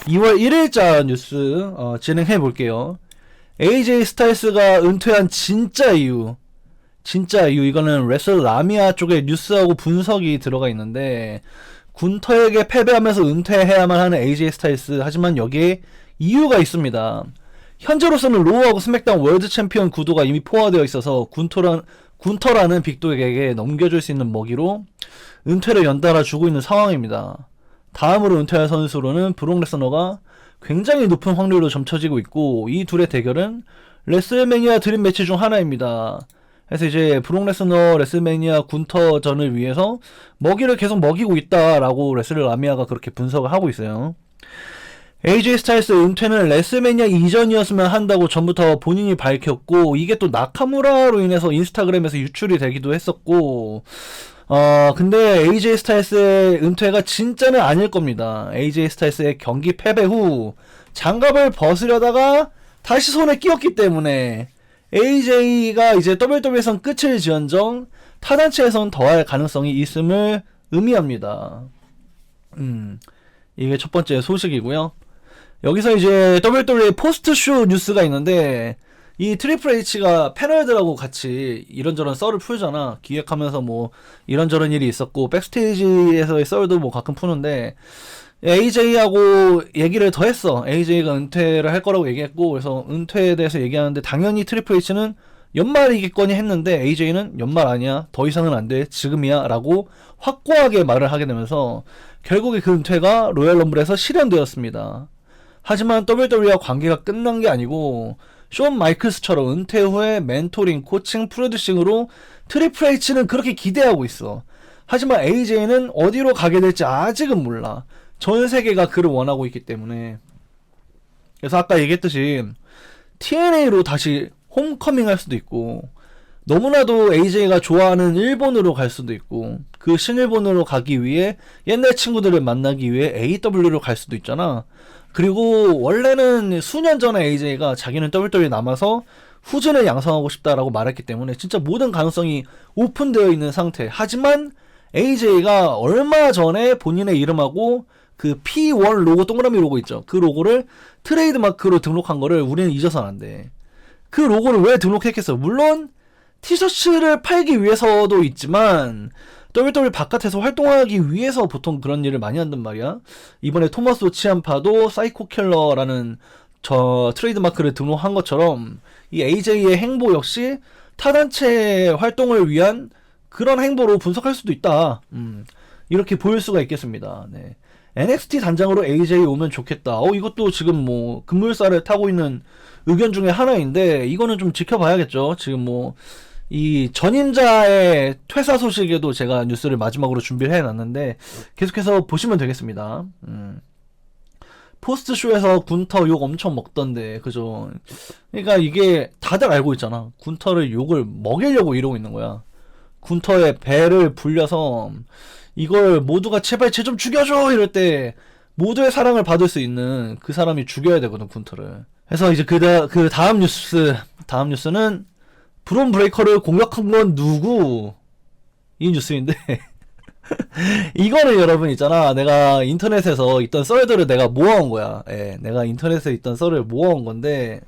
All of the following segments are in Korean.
2월 1일자 뉴스 진행해 볼게요. AJ 스타일스가 은퇴한 진짜 이유 이거는 레슬라미아 쪽에 뉴스하고 분석이 들어가 있는데, 군터에게 패배하면서 은퇴해야만 하는 AJ 스타일스, 하지만 여기에 이유가 있습니다. 현재로서는 로우하고 스맥다운 월드 챔피언 구도가 이미 포화되어 있어서 군터라는 빅독에게 넘겨줄 수 있는 먹이로 은퇴를 연달아 주고 있는 상황입니다. 다음으로 은퇴할 선수로는 브록 레스너가 굉장히 높은 확률로 점쳐지고 있고, 이 둘의 대결은 레슬매니아 드림 매치 중 하나입니다. 그래서 이제 브록 레스너 레슬매니아 군터전을 위해서 먹이를 계속 먹이고 있다라고 레슬라미아가 그렇게 분석을 하고 있어요. AJ 스타일스 은퇴는 레슬매니아 이전이었으면 한다고 전부터 본인이 밝혔고, 이게 또 나카무라로 인해서 인스타그램에서 유출이 되기도 했었고, 근데 AJ 스타일스의 은퇴가 진짜는 아닐 겁니다. AJ 스타일스의 경기 패배 후 장갑을 벗으려다가 다시 손에 끼웠기 때문에 AJ가 이제 WWE에선 끝을 지언정 타단체에선 더할 가능성이 있음을 의미합니다. 이게 첫 번째 소식이고요. 여기서 이제 WWE 포스트쇼 뉴스가 있는데, 이 트리플 H가 패널들하고 같이 이런저런 썰을 풀잖아. 기획하면서 뭐 이런저런 일이 있었고, 백스테이지에서의 썰도 뭐 가끔 푸는데, AJ하고 얘기를 더 했어. AJ가 은퇴를 할 거라고 얘기했고, 그래서 은퇴에 대해서 얘기하는데, 당연히 트리플 H는 연말이겠거니 했는데, AJ는 연말 아니야, 더 이상은 안 돼, 지금이야 라고 확고하게 말을 하게 되면서 결국에 그 은퇴가 로얄럼블에서 실현되었습니다. 하지만 WWE와 관계가 끝난 게 아니고, 숀 마이클스처럼 은퇴 후에 멘토링, 코칭, 프로듀싱으로 트리플 H는 그렇게 기대하고 있어. 하지만 AJ는 어디로 가게 될지 아직은 몰라. 전 세계가 그를 원하고 있기 때문에. 그래서 아까 얘기했듯이 TNA로 다시 홈커밍 할 수도 있고, 너무나도 AJ가 좋아하는 일본으로 갈 수도 있고, 그 신일본으로 가기 위해 옛날 친구들을 만나기 위해 AW로 갈 수도 있잖아. 그리고 원래는 수년 전에 AJ가 자기는 WWE에 남아서 후진을 양성하고 싶다라고 말했기 때문에 진짜 모든 가능성이 오픈되어 있는 상태. 하지만 AJ가 얼마 전에 본인의 이름하고 그 P1 로고, 동그라미 로고 있죠, 그 로고를 트레이드마크로 등록한 거를 우리는 잊어서는 안 돼. 그 로고를 왜 등록했겠어? 물론 티셔츠를 팔기 위해서도 있지만 WWE 바깥에서 활동하기 위해서 보통 그런 일을 많이 한단 말이야. 이번에 토마스 치암파도 사이코 킬러라는 저 트레이드마크를 등록한 것처럼, 이 AJ의 행보 역시 타단체 활동을 위한 그런 행보로 분석할 수도 있다. 이렇게 보일 수가 있겠습니다. 네. NXT 단장으로 AJ 오면 좋겠다. 이것도 지금 뭐 급물살을 타고 있는 의견 중에 하나인데, 이거는 좀 지켜봐야겠죠. 지금 뭐 이 전임자의 퇴사 소식에도 제가 뉴스를 마지막으로 준비를 해놨는데, 계속해서 보시면 되겠습니다. 포스트쇼에서 군터 욕 엄청 먹던데, 그죠? 그러니까 이게 다들 알고 있잖아. 군터를 욕을 먹이려고 이러고 있는 거야. 군터의 배를 불려서 이걸 모두가 제발 쟤 좀 죽여줘 이럴 때 모두의 사랑을 받을 수 있는 그 사람이 죽여야 되거든, 군터를. 그래서 이제 그 다음 뉴스는 브론 브레이커를 공격한 건 누구? 이 뉴스인데 이거는 여러분 있잖아, 내가 인터넷에서 있던 썰들을 내가 모아온 거야. 예, 내가 인터넷에 있던 썰을 모아온 건데,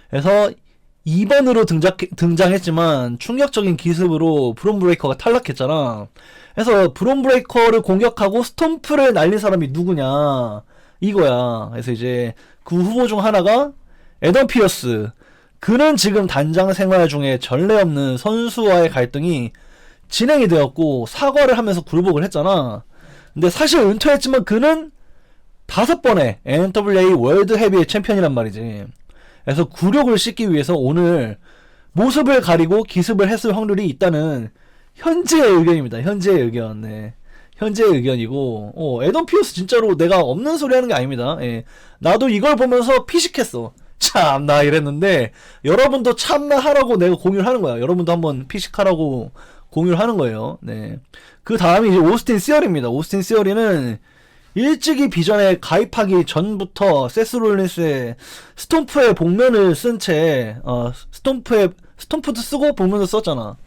그래서 2번으로 등장했지만 충격적인 기습으로 브론 브레이커가 탈락했잖아. 그래서 브론 브레이커를 공격하고 스톰프를 날린 사람이 누구냐 이거야. 그래서 이제 그 후보 중 하나가 애덤 피어스. 그는 지금 단장 생활 중에 전례 없는 선수와의 갈등이 진행이 되었고, 사과를 하면서 굴복을 했잖아. 근데 사실 은퇴했지만 그는 5번의 NWA 월드 헤비의 챔피언이란 말이지. 그래서 굴욕을 씻기 위해서 오늘 모습을 가리고 기습을 했을 확률이 있다는 현재의 의견입니다. 현재의 의견. 네. 현재의 의견이고, 애덤 피어스 진짜로 내가 없는 소리 하는 게 아닙니다. 예. 나도 이걸 보면서 피식했어. 참나 이랬는데, 여러분도 참나 하라고 내가 공유를 하는 거야. 여러분도 한번 피식하라고 공유를 하는 거예요. 네. 그 다음이 이제 오스틴 시어리입니다. 오스틴 시어리는 일찍이 비전에 가입하기 전부터 세스 롤린스의 스톰프의 복면을 쓴 채, 스톰프도 쓰고 복면도 썼잖아.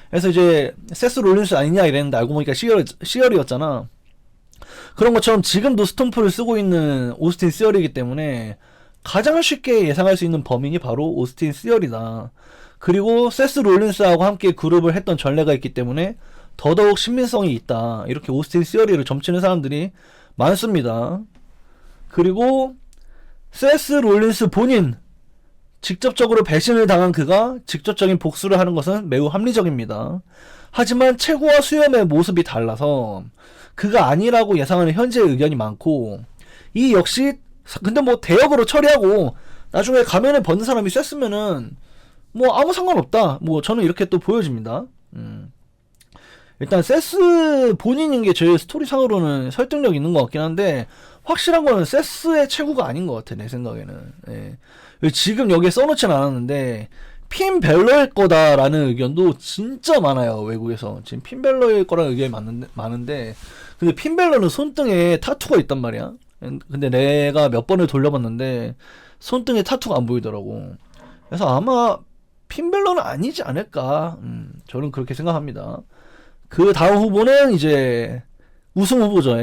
그래서 이제 세스 롤린스 아니냐 이랬는데 알고 보니까 시어리였잖아. 그런 것처럼 지금도 스톰프를 쓰고 있는 오스틴 시어리이기 때문에 가장 쉽게 예상할 수 있는 범인이 바로 오스틴 시어리다. 그리고 세스 롤린스하고 함께 그룹을 했던 전례가 있기 때문에 더더욱 신빙성이 있다. 이렇게 오스틴 시어리를 점치는 사람들이 많습니다. 그리고 세스 롤린스 본인, 직접적으로 배신을 당한 그가 직접적인 복수를 하는 것은 매우 합리적입니다. 하지만 최고와 수염의 모습이 달라서 그가 아니라고 예상하는 현재의 의견이 많고, 이 역시 근데 뭐 대역으로 처리하고 나중에 가면을 벗는 사람이 셌으면은 뭐 아무 상관없다, 뭐 저는 이렇게 또 보여집니다. 일단 세스 본인인 게 제일 스토리상으로는 설득력 있는 것 같긴 한데, 확실한 거는 세스의 최고가 아닌 것 같아 내 생각에는. 예. 지금 여기에 써놓진 않았는데 핀 벨러일 거다라는 의견도 진짜 많아요 외국에서. 지금 핀 벨러일 거라는 의견이 많은데 근데 핀 벨러는 손등에 타투가 있단 말이야. 근데 내가 몇 번을 돌려봤는데 손등에 타투가 안 보이더라고. 그래서 아마 핀 벨러는 아니지 않을까, 저는 그렇게 생각합니다. 그 다음 후보는 이제 우승 후보죠.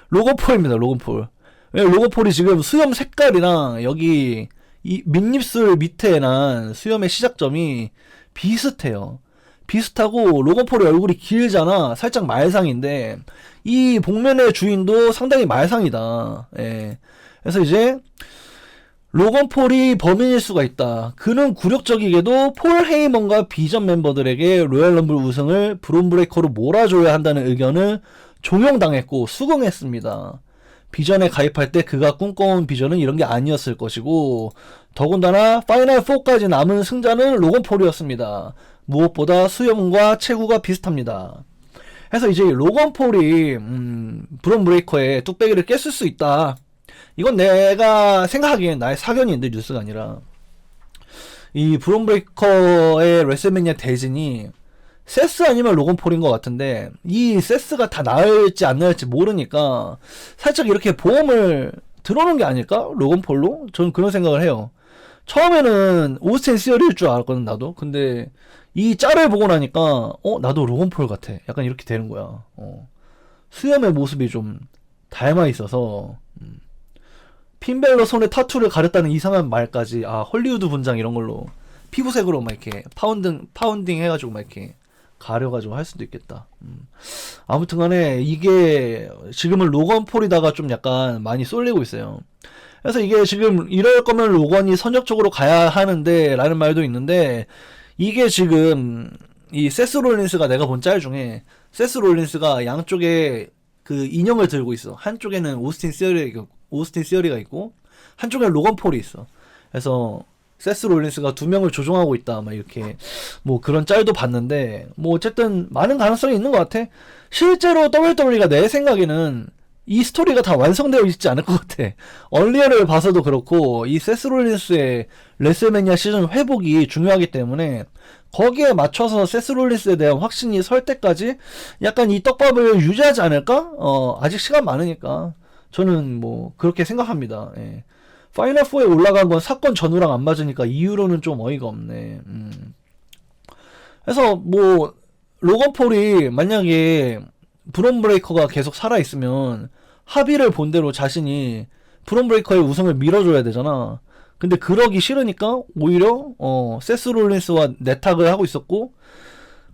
로건 폴입니다. 로건 폴. 로건 폴이 지금 수염 색깔이랑 여기 이 밑입술 밑에 난 수염의 시작점이 비슷해요. 비슷하고 로건 폴의 얼굴이 길잖아. 살짝 말상인데 이 복면의 주인도 상당히 말상이다. 예. 그래서 이제 로건 폴이 범인일 수가 있다. 그는 굴욕적이게도 폴 헤이먼과 비전 멤버들에게 로얄 럼블 우승을 브론 브레이커로 몰아줘야 한다는 의견을 종용당했고 수긍했습니다. 비전에 가입할 때 그가 꿈꿔온 비전은 이런 게 아니었을 것이고, 더군다나 파이널 4까지 남은 승자는 로건 폴이었습니다. 무엇보다 수염과 체구가 비슷합니다. 그래서 이제 로건 폴이 브론 브레이커의 뚝배기를 깼을 수 있다. 이건 내가 생각하기엔 나의 사견인데 뉴스가 아니라, 이 브론 브레이커의 레슬매니아 대진이 세스 아니면 로건 폴인 것 같은데, 이 세스가 다 나을지 안 나을지 모르니까 살짝 이렇게 보험을 들어놓은 게 아닐까? 로건 폴로? 저는 그런 생각을 해요. 처음에는 오스틴 시어리일 줄 알았거든 나도. 근데 이 짤을 보고 나니까 나도 로건 폴 같아, 약간 이렇게 되는 거야. 수염의 모습이 좀 닮아 있어서. 핀벨러 손에 타투를 가렸다는 이상한 말까지, 헐리우드 분장 이런 걸로 피부색으로 막 이렇게 파운딩 해가지고 막 이렇게 가려가지고 할 수도 있겠다. 아무튼 간에 이게 지금은 로건 폴이다가 좀 약간 많이 쏠리고 있어요. 그래서 이게 지금 이럴 거면 로건이 선역적으로 가야 하는데 라는 말도 있는데, 이게 지금 이 세스 롤린스가, 내가 본 짤 중에 세스 롤린스가 양쪽에 그 인형을 들고 있어. 한쪽에는 오스틴 시어리가 있고 한쪽에 로건 폴이 있어. 그래서 세스 롤린스가 두 명을 조종하고 있다, 막 이렇게 뭐 그런 짤도 봤는데, 뭐 어쨌든 많은 가능성이 있는 것 같아. 실제로 WWE가 내 생각에는 이 스토리가 다 완성되어 있지 않을 것 같아. 얼리어를 봐서도 그렇고 이 세스 롤린스의 레슬매니아 시즌 회복이 중요하기 때문에 거기에 맞춰서 세스 롤린스에 대한 확신이 설 때까지 약간 이 떡밥을 유지하지 않을까? 아직 시간 많으니까 저는 뭐 그렇게 생각합니다. 예. 파이널 4에 올라간 건 사건 전후랑 안 맞으니까 이후로는 좀 어이가 없네. 그래서 뭐 로건 폴이 만약에 브론 브레이커가 계속 살아있으면 합의를 본 대로 자신이 브론 브레이커의 우승을 밀어줘야 되잖아. 근데 그러기 싫으니까 오히려 세스 롤린스와 내탁을 하고 있었고,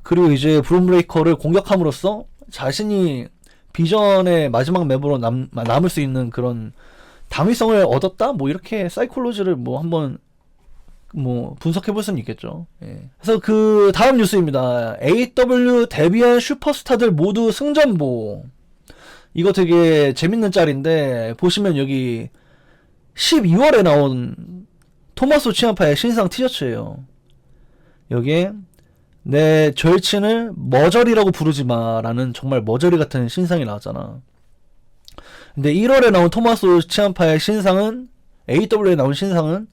그리고 이제 브론 브레이커를 공격함으로써 자신이 비전의 마지막 멤버로 남을 수 있는 그런 당위성을 얻었다? 뭐 이렇게 사이콜로지를 뭐 한번 뭐 분석해볼 수는 있겠죠. 예. 그래서 그 다음 뉴스입니다. AW 데뷔한 슈퍼스타들 모두 승전보. 이거 되게 재밌는 짤인데, 보시면 여기 12월에 나온 토마소 치암파의 신상 티셔츠예요. 여기에 내 절친을 머저리라고 부르지마 라는 정말 머저리 같은 신상이 나왔잖아. 근데 1월에 나온 토마소 치암파의 신상은, AW에 나온 신상은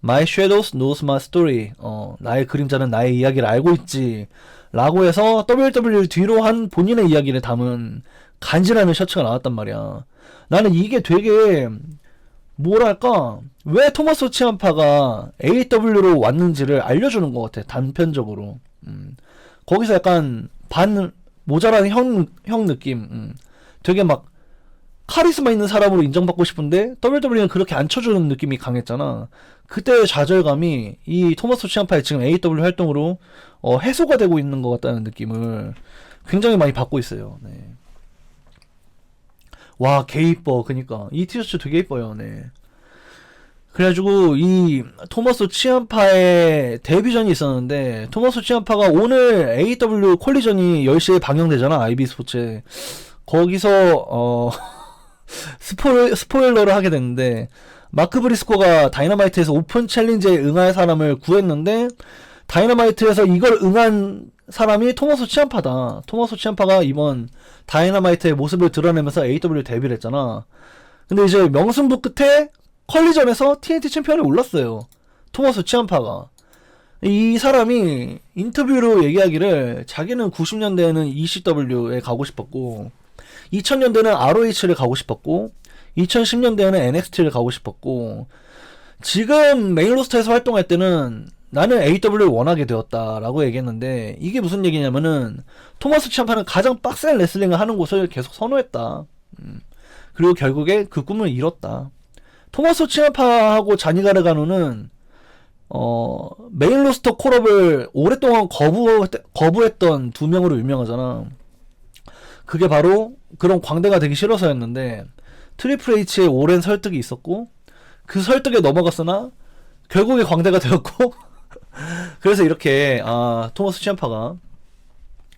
My Shadows Knows My Story. 나의 그림자는 나의 이야기를 알고 있지 라고 해서 WWE 뒤로 한 본인의 이야기를 담은 간지라는 셔츠가 나왔단 말이야. 나는 이게 되게 뭐랄까, 왜 토마소 치암파가 AW로 왔는지를 알려주는 것 같아, 단편적으로. 거기서 약간 반 모자란 형 느낌. 되게 막 카리스마 있는 사람으로 인정받고 싶은데 WWE는 그렇게 안 쳐주는 느낌이 강했잖아. 그때의 좌절감이 이 토마스 치암파의 지금 AEW 활동으로 해소가 되고 있는 것 같다는 느낌을 굉장히 많이 받고 있어요. 네. 와, 개 이뻐. 그니까 이 티셔츠 되게 이뻐요. 네. 그래가지고 이 토마스 치암파의 데뷔전이 있었는데, 토마스 치암파가 오늘 AEW 콜리전이 10시에 방영되잖아, IB 스포츠에. 거기서 스포일러를 하게 됐는데, 마크 브리스코가 다이너마이트에서 오픈 챌린지에 응할 사람을 구했는데, 다이너마이트에서 이걸 응한 사람이 토마스 치암파다. 토마스 치암파가 이번 다이너마이트의 모습을 드러내면서 AEW 데뷔를 했잖아. 근데 이제 명승부 끝에 컬리전에서 TNT 챔피언에 올랐어요. 토마스 치암파가. 이 사람이 인터뷰로 얘기하기를 자기는 90년대에는 ECW에 가고 싶었고, 2000년대는 ROH를 가고 싶었고, 2010년대에는 NXT를 가고 싶었고, 지금 메인 로스터에서 활동할 때는 나는 AEW를 원하게 되었다라고 얘기했는데, 이게 무슨 얘기냐면은 토마스 치암파는 가장 빡센 레슬링을 하는 곳을 계속 선호했다. 그리고 결국에 그 꿈을 이뤘다. 토마스 치암파하고 자니 가르가노는 메인 로스터 콜업을 오랫동안 거부했던 두 명으로 유명하잖아. 그게 바로 그런 광대가 되기 싫어서였는데, 트리플 H의 오랜 설득이 있었고, 그 설득에 넘어갔으나 결국에 광대가 되었고 그래서 이렇게 토마스 치암파가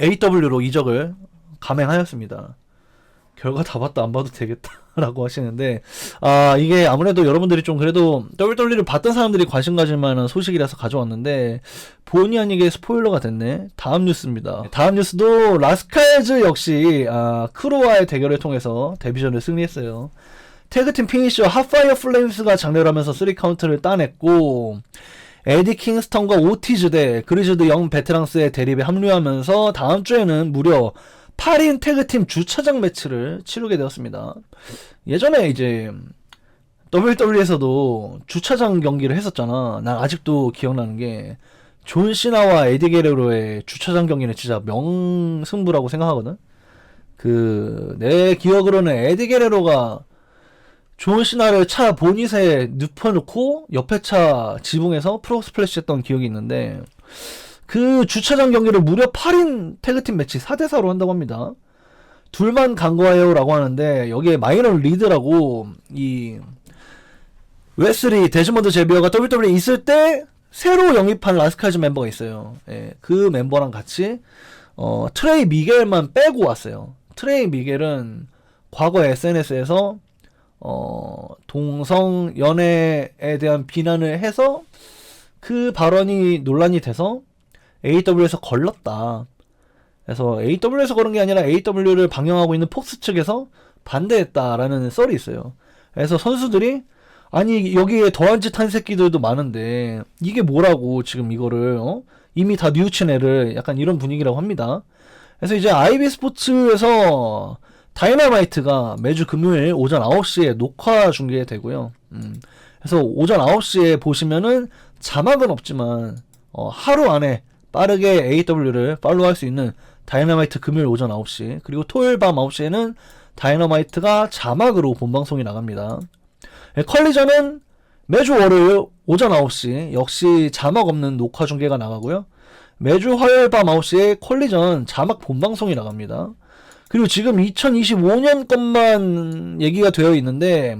AEW로 이적을 감행하였습니다. 결과 다 봤다 안 봐도 되겠다 라고 하시는데, 이게 아무래도 여러분들이 좀 그래도 WWE를 봤던 사람들이 관심 가질 만한 소식이라서 가져왔는데, 본의 아니게 스포일러가 됐네. 다음 뉴스입니다. 다음 뉴스도 라스칼즈 역시 크루와의 대결을 통해서 데뷔전을 승리했어요. 태그팀 피니셔 핫파이어 플레임스가 장렬 하면서 3카운트를 따냈고, 에디 킹스턴과 오티즈 대 그리즈드 영 베테랑스의 대립에 합류하면서 다음 주에는 무려 8인 태그팀 주차장 매치를 치르게 되었습니다. 예전에 이제 WWE에서도 주차장 경기를 했었잖아. 난 아직도 기억나는 게, 존 시나와 에디 게레로의 주차장 경기는 진짜 명승부라고 생각하거든. 내 기억으로는 에디 게레로가 존 시나를 차 보닛에 눕혀놓고 옆에 차 지붕에서 프로 스플래시 했던 기억이 있는데, 그 주차장 경기를 무려 8인 태그팀 매치 4대4로 한다고 합니다. 둘만 간 거예요 라고 하는데, 여기에 마이런 리드라고 이 웨슬리 데즈먼드 제비어가 WWE 있을 때 새로 영입한 라스칼즈 멤버가 있어요. 예, 그 멤버랑 같이 트레이 미겔만 빼고 왔어요. 트레이 미겔은 과거 SNS에서 동성 연애에 대한 비난을 해서 그 발언이 논란이 돼서 AEW에서 걸렀다. 그래서 AEW에서 그런 게 아니라 AEW를 방영하고 있는 폭스 측에서 반대했다라는 썰이 있어요. 그래서 선수들이 아니 여기에 더한 짓 한 새끼들도 많은데 이게 뭐라고 지금 이거를 이미 다 뉘우친 애를, 약간 이런 분위기라고 합니다. 그래서 이제 IB 스포츠에서 다이너마이트가 매주 금요일 오전 9시에 녹화 중계되고요. 그래서 오전 9시에 보시면은 자막은 없지만 하루 안에 빠르게 AEW를 팔로우할 수 있는 다이너마이트 금요일 오전 9시, 그리고 토요일 밤 9시에는 다이너마이트가 자막으로 본방송이 나갑니다. 컬리전은 매주 월요일 오전 9시 역시 자막 없는 녹화 중계가 나가고요. 매주 화요일 밤 9시에 컬리전 자막 본방송이 나갑니다. 그리고 지금 2025년 것만 얘기가 되어 있는데,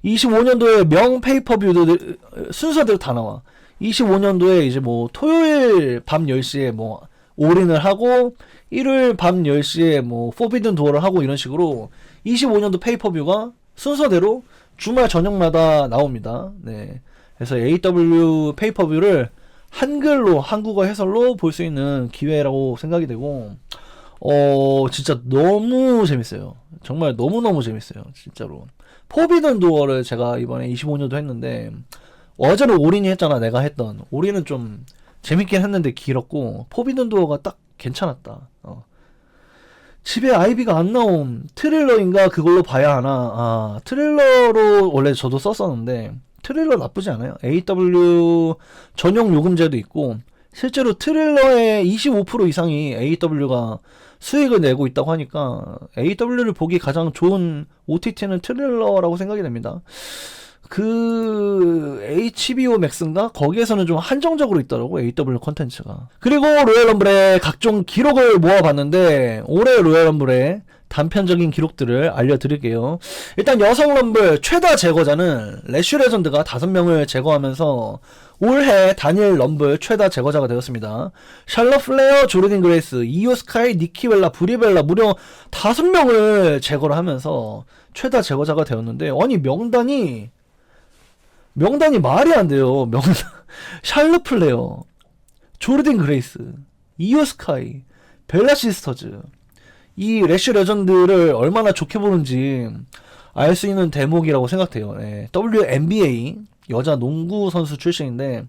25년도에 명 페이퍼뷰들 순서대로 다 나와. 25년도에 이제 뭐 토요일 밤 10시에 뭐 올인을 하고, 일요일 밤 10시에 뭐 포비든 도어를 하고, 이런 식으로 25년도 페이퍼뷰가 순서대로 주말 저녁마다 나옵니다. 네. 그래서 AEW 페이퍼뷰를 한글로, 한국어 해설로 볼 수 있는 기회라고 생각이 되고, 진짜 너무 재밌어요. 정말 너무너무 재밌어요. 진짜로. 포비든 도어를 제가 이번에 25년도 했는데, 어제는 올인이 했잖아. 내가 했던 올인은 좀 재밌긴 했는데 길었고, 포비든 도어가 딱 괜찮았다. 집에 아이비가 안 나온 트릴러인가 그걸로 봐야 하나. 트릴러로 원래 저도 썼었는데 트릴러 나쁘지 않아요. AEW 전용 요금제도 있고, 실제로 트릴러의 25% 이상이 AEW가 수익을 내고 있다고 하니까 AW를 보기 가장 좋은 OTT는 트릴러라고 생각이 됩니다. 그 HBO Max인가? 거기에서는 좀 한정적으로 있더라고, AW 컨텐츠가. 그리고 로얄럼블의 각종 기록을 모아봤는데 올해 로얄럼블의 단편적인 기록들을 알려드릴게요. 일단 여성 럼블 최다 제거자는 래쉬 레전드가 5명을 제거하면서 올해 단일 럼블 최다 제거자가 되었습니다. 샬럿 플레어, 조르딘 그레이스, 이오 스카이, 니키 벨라, 브리 벨라 무려 5명을 제거를 하면서 최다 제거자가 되었는데, 아니 명단이 말이 안 돼요. 명단 샬럿 플레어, 조르딘 그레이스, 이오 스카이, 벨라 시스터즈, 이 래쉬 레전드를 얼마나 좋게 보는지 알 수 있는 대목이라고 생각돼요. 네. WNBA 여자 농구 선수 출신인데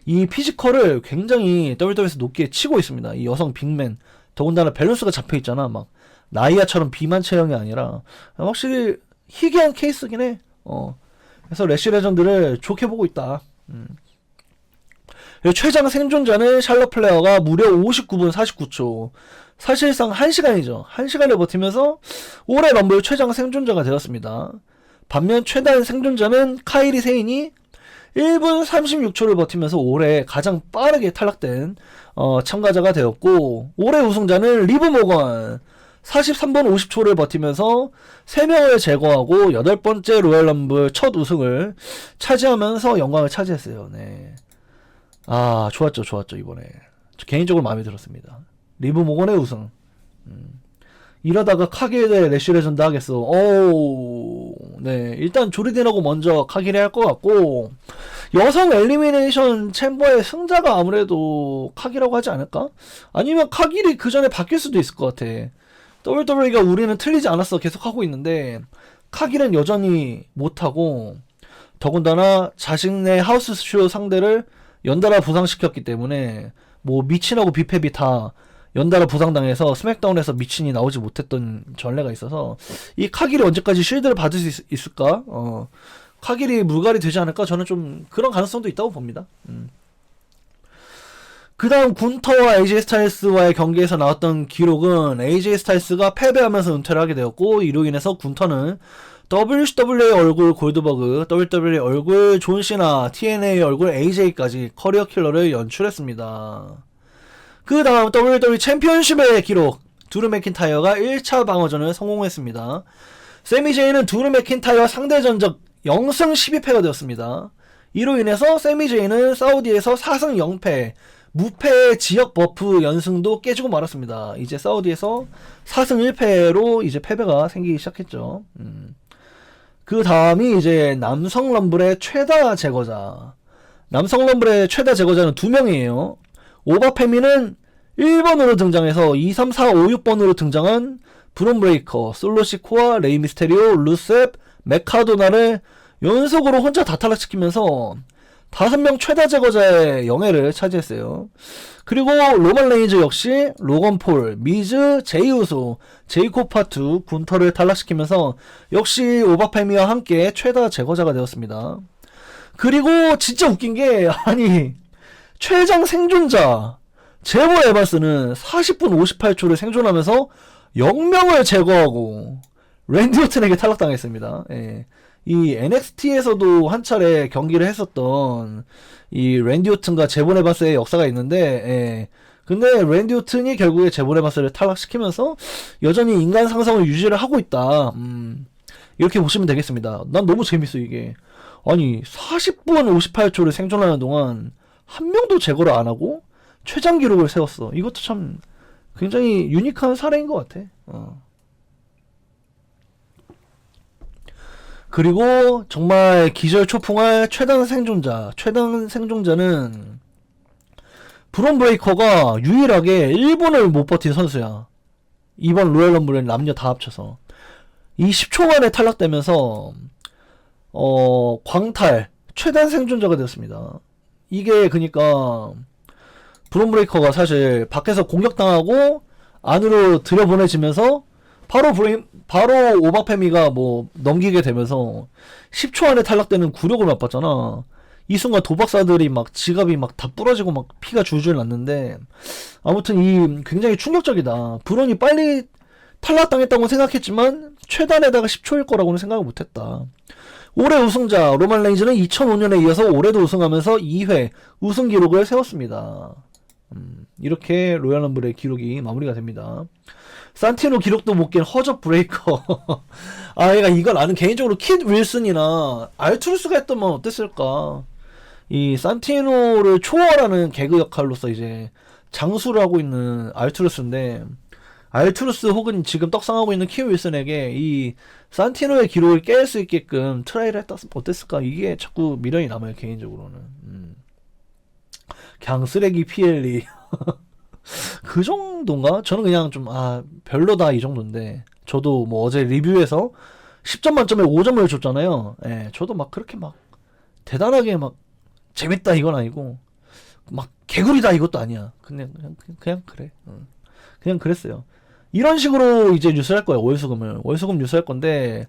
이 피지컬을 굉장히 WWE에서 높게 치고 있습니다. 이 여성 빅맨, 더군다나 밸런스가 잡혀 있잖아. 막 나이아처럼 비만 체형이 아니라 확실히 희귀한 케이스긴 해. 그래서 래쉬 레전드를 좋게 보고 있다. 최장 생존자는 샬럿 플레어가 무려 59분 49초. 사실상 1시간이죠. 1시간을 버티면서 올해 럼블 최장 생존자가 되었습니다. 반면 최단 생존자는 카이리 세인이 1분 36초를 버티면서 올해 가장 빠르게 탈락된 참가자가 되었고, 올해 우승자는 리브 모건 43분 50초를 버티면서 3명을 제거하고 8번째 로얄럼블 첫 우승을 차지하면서 영광을 차지했어요. 네. 아, 좋았죠 이번에. 개인적으로 마음에 들었습니다. 리브 모건의 우승. 이러다가 카길 대 래쉬 레전드 하겠어. 오, 네. 일단 조르딘하고 먼저 카길이 할 것 같고, 여성 엘리미네이션 챔버의 승자가 아무래도 카길이라고 하지 않을까? 아니면 카길이 그 전에 바뀔 수도 있을 것 같아. WWE가 우리는 틀리지 않았어 계속 하고 있는데, 카길은 여전히 못하고, 더군다나 자신의 하우스쇼 상대를 연달아 부상시켰기 때문에 뭐 미친하고 비페비 다 연달아 부상당해서 스맥다운에서 미친이 나오지 못했던 전례가 있어서, 이 카길이 언제까지 쉴드를 받을 수 있을까? 카길이 물갈이 되지 않을까? 저는 좀 그런 가능성도 있다고 봅니다. 그 다음 군터와 AJ 스타일스와의 경기에서 나왔던 기록은 AJ 스타일스가 패배하면서 은퇴를 하게 되었고, 이로 인해서 군터는 WCW의 얼굴 골드버그, WWE 얼굴 존시나, TNA 얼굴 AJ까지 커리어 킬러를 연출했습니다. 그 다음 WWE 챔피언십의 기록, 드루 맥킨타이어가 1차 방어전을 성공했습니다. 세미 제이는 드루 맥킨타이어 상대 전적 0승 12패가 되었습니다. 이로 인해서 세미 제이는 사우디에서 4승 0패, 무패의 지역 버프 연승도 깨지고 말았습니다. 이제 사우디에서 4승 1패로 이제 패배가 생기기 시작했죠. 그 다음이 이제 남성 럼블의 최다 제거자. 남성 럼블의 최다 제거자는 2명이에요. 오바페미는 1번으로 등장해서 2, 3, 4, 5, 6번으로 등장한 브론 브레이커, 솔로 시코와 레이 미스테리오, 루셉, 메카도나를 연속으로 혼자 다 탈락시키면서 5명 최다 제거자의 영예를 차지했어요. 그리고 로만 레인즈 역시 로건 폴, 미즈, 제이 우소, 제이콥 파투, 군터를 탈락시키면서 역시 오바페미와 함께 최다 제거자가 되었습니다. 그리고 진짜 웃긴 게, 아니 최장 생존자 제보 에반스는 40분 58초를 생존하면서 0명을 제거하고 랜디 오튼에게 탈락당했습니다. 예. 이 NXT에서도 한 차례 경기를 했었던 이 랜디 오튼과 제본 에반스의 역사가 있는데, 예. 근데 랜디 오튼이 결국에 제본 에반스를 탈락시키면서 여전히 인간 상성을 유지를 하고 있다. 이렇게 보시면 되겠습니다. 난 너무 재밌어 이게. 아니 40분 58초를 생존하는 동안 한 명도 제거를 안 하고 최장 기록을 세웠어. 이것도 참 굉장히 유니크한 사례인 것 같아. 그리고 정말 기절초풍할 최단 생존자는 브론 브레이커가 유일하게 1분을 못 버틴 선수야. 이번 로얄럼블은 남녀 다 합쳐서 이 10초 만에 탈락되면서 광탈 최단 생존자가 되었습니다. 이게 그니까 브론 브레이커가 사실 밖에서 공격당하고 안으로 들여보내지면서 바로 오바페미가 뭐 넘기게 되면서 10초 안에 탈락되는 굴욕을 맛봤잖아. 이 순간 도박사들이 막 지갑이 막 다 부러지고 막 피가 줄줄 났는데, 아무튼 이 굉장히 충격적이다. 브론이 빨리 탈락당했다고 생각했지만 최단에다가 10초일 거라고는 생각을 못했다. 올해 우승자 로만 레인즈는 2005년에 이어서 올해도 우승하면서 2회 우승 기록을 세웠습니다. 이렇게 로얄 럼블의 기록이 마무리가 됩니다. 산티노 기록도 못 깬 허접 브레이커. 아, 얘가 이걸 나는 개인적으로 킷 윌슨이나 알투르스가 했더만 어땠을까. 이 산티노를 초월하는 개그 역할로서 이제 장수를 하고 있는 알투르스인데, 알투르스 혹은 지금 떡상하고 있는 킷 윌슨에게 이 산티노의 기록을 깰 수 있게끔 트라이를 했다 어땠을까. 이게 자꾸 미련이 남아요, 개인적으로는. 그냥 쓰레기 PLE. 그 정도인가? 저는 그냥 좀 별로다 이 정도인데, 저도 뭐 어제 리뷰에서 10점 만점에 5점을 줬잖아요. 예, 저도 막 그렇게 막 대단하게 막 재밌다 이건 아니고 막 개구리다 이것도 아니야. 그냥 그래. 그냥 그랬어요. 이런 식으로 이제 뉴스를 할 거예요. 월수금 뉴스 할 건데,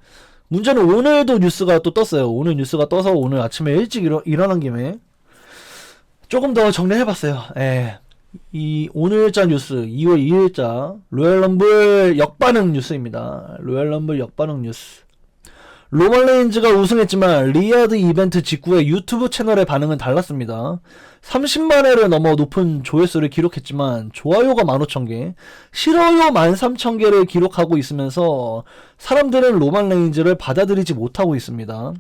문제는 오늘도 뉴스가 또 떴어요. 오늘 뉴스가 떠서 오늘 아침에 일찍 일어난 김에 조금 더 정리해봤어요. 예. 이 오늘자 뉴스 2월 2일자 로얄 럼블 역반응 뉴스입니다. 로얄 럼블 역반응 뉴스. 로만 레인즈가 우승했지만 리아드 이벤트 직후에 유튜브 채널의 반응은 달랐습니다. 30만회를 넘어 높은 조회수를 기록했지만 좋아요가 15,000개, 싫어요 13,000개를 기록하고 있으면서 사람들은 로만 레인즈를 받아들이지 못하고 있습니다.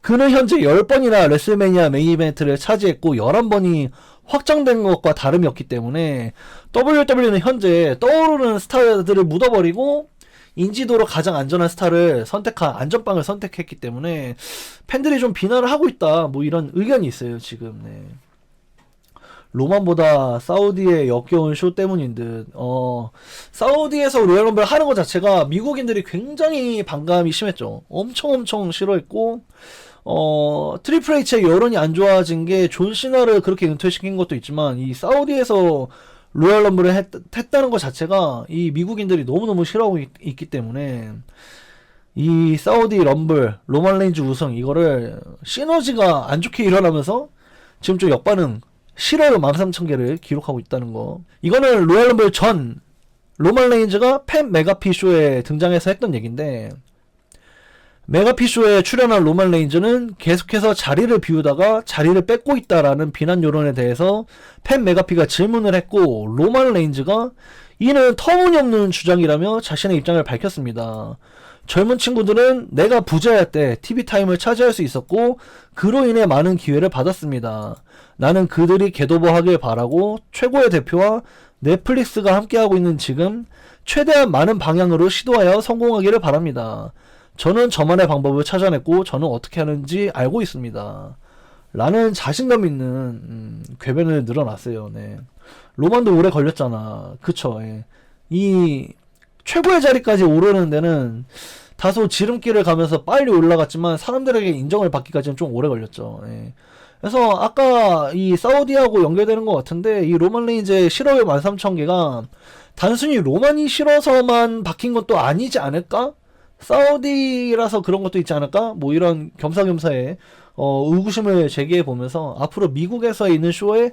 그는 현재 10번이나 레슬매니아 메인 이벤트를 차지했고 11번이 확정된 것과 다름이 없기 때문에 WWE는 현재 떠오르는 스타들을 묻어버리고 인지도로 가장 안전한 스타를 안전빵을 선택했기 때문에 팬들이 좀 비난을 하고 있다, 뭐 이런 의견이 있어요 지금. 네. 로만보다 사우디의 역겨운 쇼 때문인 듯. 사우디에서 로얄 럼블 하는 것 자체가 미국인들이 굉장히 반감이 심했죠. 엄청 싫어했고, 트리플 H의 여론이 안 좋아진 게 존 시나를 그렇게 은퇴시킨 것도 있지만, 이 사우디에서 로얄 럼블을 했다는 것 자체가 이 미국인들이 너무너무 싫어하고 있기 때문에 이 사우디 럼블 로만 레인즈 우승 이거를 시너지가 안 좋게 일어나면서 지금 좀 역반응 싫어요 13,000개를 기록하고 있다는 거. 이거는 로얄 럼블 전 로만 레인즈가 팬 메가피 쇼에 등장해서 했던 얘기인데, 메가피 쇼에 출연한 로만 레인즈는 계속해서 자리를 비우다가 자리를 뺏고 있다라는 비난 여론에 대해서 팬 메가피가 질문을 했고, 로만 레인즈가 이는 터무니없는 주장이라며 자신의 입장을 밝혔습니다. 젊은 친구들은 내가 부자일 때 TV 타임을 차지할 수 있었고 그로 인해 많은 기회를 받았습니다. 나는 그들이 궤도보하길 바라고 최고의 대표와 넷플릭스가 함께하고 있는 지금 최대한 많은 방향으로 시도하여 성공하기를 바랍니다. 저는 저만의 방법을 찾아냈고 저는 어떻게 하는지 알고 있습니다. 라는 자신감 있는 궤변을 늘어났어요. 네. 로만도 오래 걸렸잖아. 그쵸. 예. 이 최고의 자리까지 오르는 데는 다소 지름길을 가면서 빨리 올라갔지만 사람들에게 인정을 받기까지는 좀 오래 걸렸죠. 예. 그래서 아까 이 사우디하고 연결되는 것 같은데, 이 로만 레인즈의 실업의 13,000개가 단순히 로만이 싫어서만 박힌 것도 아니지 않을까? 사우디라서 그런 것도 있지 않을까? 뭐 이런 겸사겸사의 의구심을 제기해 보면서 앞으로 미국에서 있는 쇼에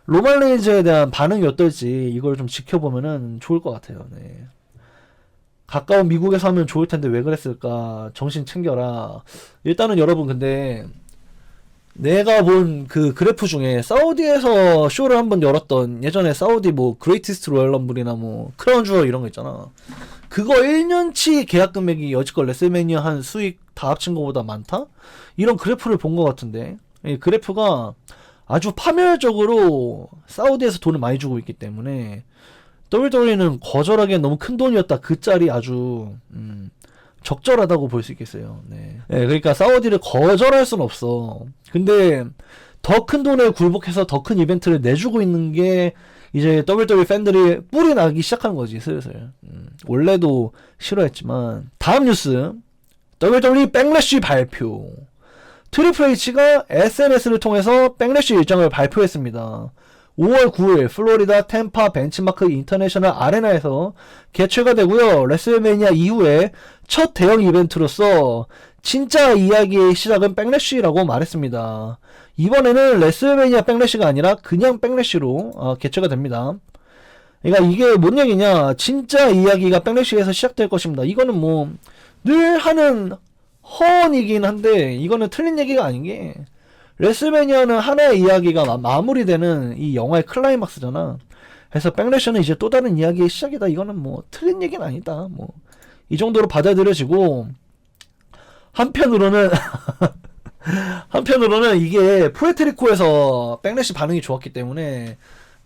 로만 레인즈에 대한 반응이 어떨지 이걸 좀 지켜보면은 좋을 것 같아요. 네. 가까운 미국에서 하면 좋을 텐데 왜 그랬을까? 정신 챙겨라. 일단은 여러분, 근데 내가 본 그 그래프 중에 사우디에서 쇼를 한번 열었던, 예전에 사우디 뭐 그레이티스트 로얄 럼블이나 뭐 크라운 주얼 이런 거 있잖아. 그거 1년치 계약 금액이 여지껏 레슬매니아 한 수익 다 합친 거보다 많다? 이런 그래프를 본 것 같은데, 이 그래프가 아주 파멸적으로 사우디에서 돈을 많이 주고 있기 때문에 WWE는 거절하기엔 너무 큰 돈이었다. 그 짤이 아주 적절하다고 볼 수 있겠어요. 네. 네, 그러니까 사우디를 거절할 순 없어. 근데 더 큰 돈을 굴복해서 더 큰 이벤트를 내주고 있는 게 이제 WWE 팬들이 뿔이 나기 시작하는 거지, 슬슬. 원래도 싫어했지만. 다음 뉴스. WWE 백래쉬 발표. 트리플 H가 SNS를 통해서 백래쉬 일정을 발표했습니다. 5월 9일 플로리다 템파 벤치마크 인터내셔널 아레나에서 개최가 되고요. 레슬매니아 이후에 첫 대형 이벤트로서 진짜 이야기의 시작은 백래쉬라고 말했습니다. 이번에는 레슬매니아 백래쉬가 아니라 그냥 백래쉬로 개최가 됩니다. 그러니까 이게 뭔 얘기냐, 진짜 이야기가 백래쉬에서 시작될 것입니다. 이거는 뭐 늘 하는 허언이긴 한데 이거는 틀린 얘기가 아닌 게, 레슬매니아는 하나의 이야기가 마무리되는 이 영화의 클라이막스잖아. 그래서 백래쉬는 이제 또 다른 이야기의 시작이다. 이거는 뭐 틀린 얘기는 아니다. 뭐 이 정도로 받아들여지고, 한편으로는 한편으로는 이게 푸에트리코에서 백래쉬 반응이 좋았기 때문에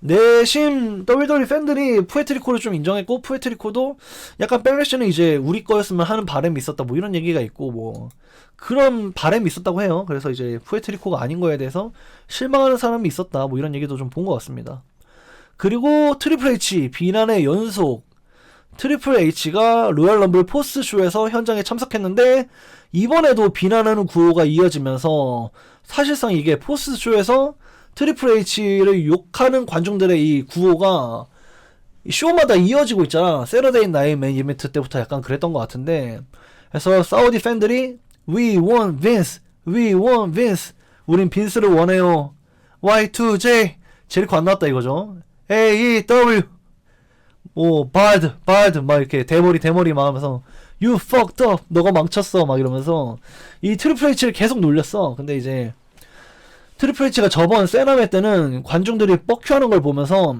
내심 WWE 팬들이 푸에트리코를 좀 인정했고, 푸에트리코도 약간 백래쉬는 이제 우리 거였으면 하는 바람이 있었다, 뭐 이런 얘기가 있고, 뭐 그런 바람이 있었다고 해요. 그래서 이제 푸에트리코가 아닌 거에 대해서 실망하는 사람이 있었다, 뭐 이런 얘기도 좀 본 것 같습니다. 그리고 트리플 H 비난의 연속. 트리플 H가 로얄 럼블 포스트쇼에서 현장에 참석했는데 이번에도 비난하는 구호가 이어지면서 사실상 이게 포스트쇼에서 트리플 H를 욕하는 관중들의 이 구호가 쇼마다 이어지고 있잖아. 세러데이 나이 메인 이벤트 때부터 약간 그랬던 것 같은데, 그래서 사우디 팬들이 We want Vince, We want Vince, 우린 빈스를 원해요. Y2J 제리코 안 나왔다 이거죠. AEW 뭐 바드 막 이렇게 대머리 막 하면서 You fucked up, 너가 망쳤어 막 이러면서 이 트리플 H를 계속 놀렸어. 근데 이제 트리플 H가 저번 세나메 때는 관중들이 뻑큐하는 걸 보면서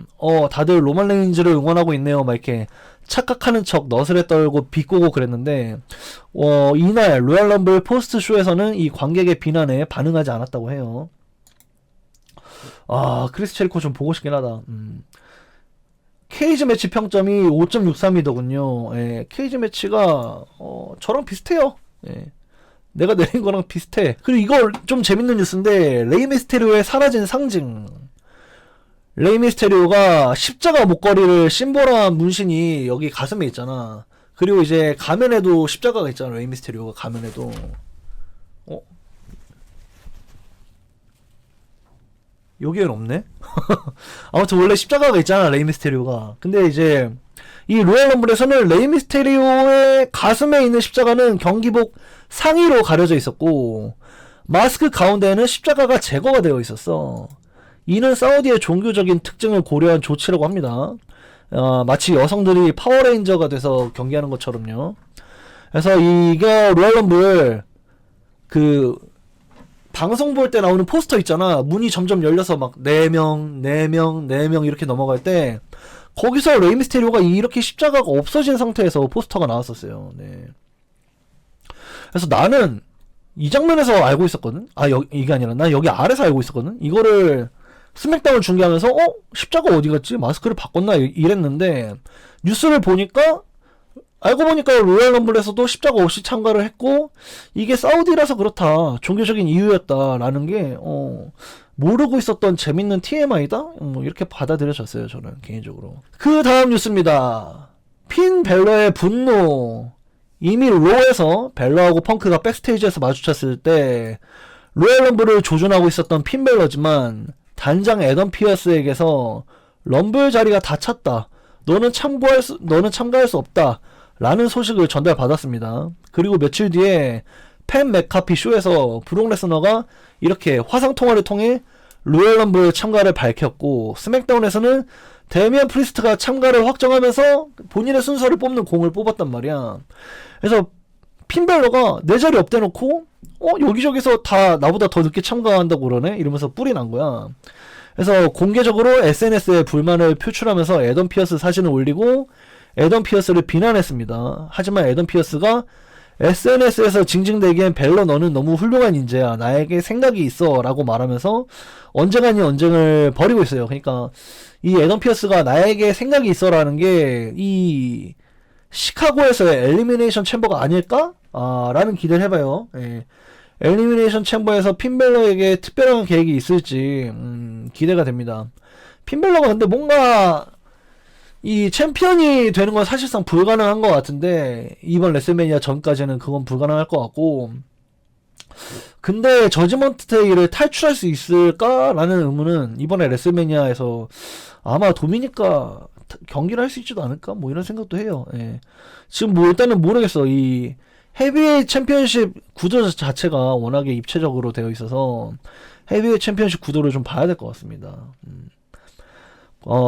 다들 로만 레인즈를 응원하고 있네요 막 이렇게 착각하는 척 너스레 떨고 비꼬고 그랬는데, 이날 로얄 럼블 포스트 쇼에서는 이 관객의 비난에 반응하지 않았다고 해요. 크리스 체리코 좀 보고 싶긴 하다. 케이지 매치 평점이 5.63이더군요. 예, 케이지 매치가 저랑 비슷해요. 예, 내가 내린 거랑 비슷해. 그리고 이거 좀 재밌는 뉴스인데, 레이 미스테리오의 사라진 상징. 레이 미스테리오가 십자가 목걸이를 심볼한 문신이 여기 가슴에 있잖아. 그리고 이제 가면에도 십자가가 있잖아. 레이 미스테리오가 가면에도. 여기엔 없네? 아무튼 원래 십자가가 있잖아, 레이 미스테리오가. 근데 이제 이 로얄 럼블에서는 레이 미스테리오의 가슴에 있는 십자가는 경기복 상의로 가려져 있었고, 마스크 가운데에는 십자가가 제거가 되어 있었어. 이는 사우디의 종교적인 특징을 고려한 조치라고 합니다. 마치 여성들이 파워레인저가 돼서 경기하는 것처럼요. 그래서 이게 로얄 럼블 방송 볼 때 나오는 포스터 있잖아. 문이 점점 열려서 막 4명 이렇게 넘어갈 때 거기서 레이 미스테리오가 이렇게 십자가가 없어진 상태에서 포스터가 나왔었어요. 네. 그래서 나는 이 장면에서 알고 있었거든. 이게 아니라 난 여기 아래서 알고 있었거든. 이거를 스맥다운 중계하면서 십자가 어디 갔지? 마스크를 바꿨나? 이랬는데 뉴스를 보니까, 알고 보니까 로얄 럼블에서도 십자가 없이 참가를 했고, 이게 사우디라서 그렇다, 종교적인 이유였다라는 게 모르고 있었던 재밌는 TMI다? 이렇게 받아들여졌어요, 저는 개인적으로. 그 다음 뉴스입니다. 핀 벨러의 분노. 이미 로에서 벨러하고 펑크가 백스테이지에서 마주쳤을 때 로얄 럼블을 조준하고 있었던 핀 벨러지만 단장 애덤 피어스에게서 럼블 자리가 다 찼다, 너는 참가할 수 없다 라는 소식을 전달받았습니다. 그리고 며칠 뒤에 팬 맥카피 쇼에서 브록 레스너가 이렇게 화상통화를 통해 로얄 럼블 참가를 밝혔고, 스맥다운에서는 데미안 프리스트가 참가를 확정하면서 본인의 순서를 뽑는 공을 뽑았단 말이야. 그래서 핀벨러가 내 자리 없대놓고 여기저기서 다 나보다 더 늦게 참가한다고 그러네 이러면서 뿔이 난 거야. 그래서 공개적으로 SNS에 불만을 표출하면서 애덤 피어스 사진을 올리고 애덤 피어스를 비난했습니다. 하지만 애덤 피어스가 SNS에서 징징대기엔 벨러 너는 너무 훌륭한 인재야, 나에게 생각이 있어 라고 말하면서 언쟁 아닌 언쟁을 벌이고 있어요. 그러니까 이 애덤 피어스가 나에게 생각이 있어 라는 게 이 시카고에서의 엘리미네이션 챔버가 아닐까? 라는 기대를 해봐요. 예. 엘리미네이션 챔버에서 핀벨러에게 특별한 계획이 있을지 기대가 됩니다. 핀벨러가 근데 뭔가 이 챔피언이 되는 건 사실상 불가능한 것 같은데, 이번 레슬매니아 전까지는 그건 불가능할 것 같고, 근데 저지먼트 데이를 탈출할 수 있을까라는 의문은 이번에 레슬매니아에서 아마 도미니카 경기를 할 수 있지도 않을까, 뭐 이런 생각도 해요. 예. 지금 뭐 일단은 모르겠어. 이 헤비웨이트 챔피언십 구도 자체가 워낙에 입체적으로 되어 있어서 헤비웨이트 챔피언십 구도를 좀 봐야 될 것 같습니다.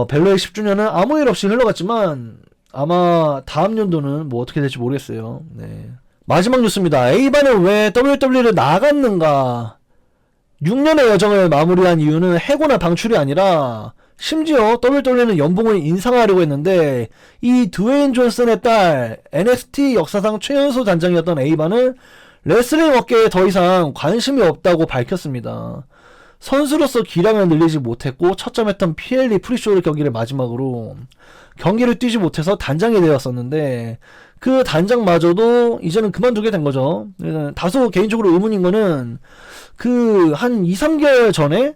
벨로의 10주년은 아무 일 없이 흘러갔지만 아마 다음 연도는 뭐 어떻게 될지 모르겠어요. 네. 마지막 뉴스입니다. 에이바는 왜 WWE를 나갔는가? 6년의 여정을 마무리한 이유는 해고나 방출이 아니라 심지어 WWE는 연봉을 인상하려고 했는데 이 드웨인 존슨의 딸 NXT 역사상 최연소 단장이었던 에이바는 레슬링 업계에 더 이상 관심이 없다고 밝혔습니다. 선수로서 기량을 늘리지 못했고 첫점했던 PLE 프리쇼 경기를 마지막으로 경기를 뛰지 못해서 단장이 되었었는데 그 단장마저도 이제는 그만두게 된 거죠. 다소 개인적으로 의문인 거는 그 한 2, 3개월 전에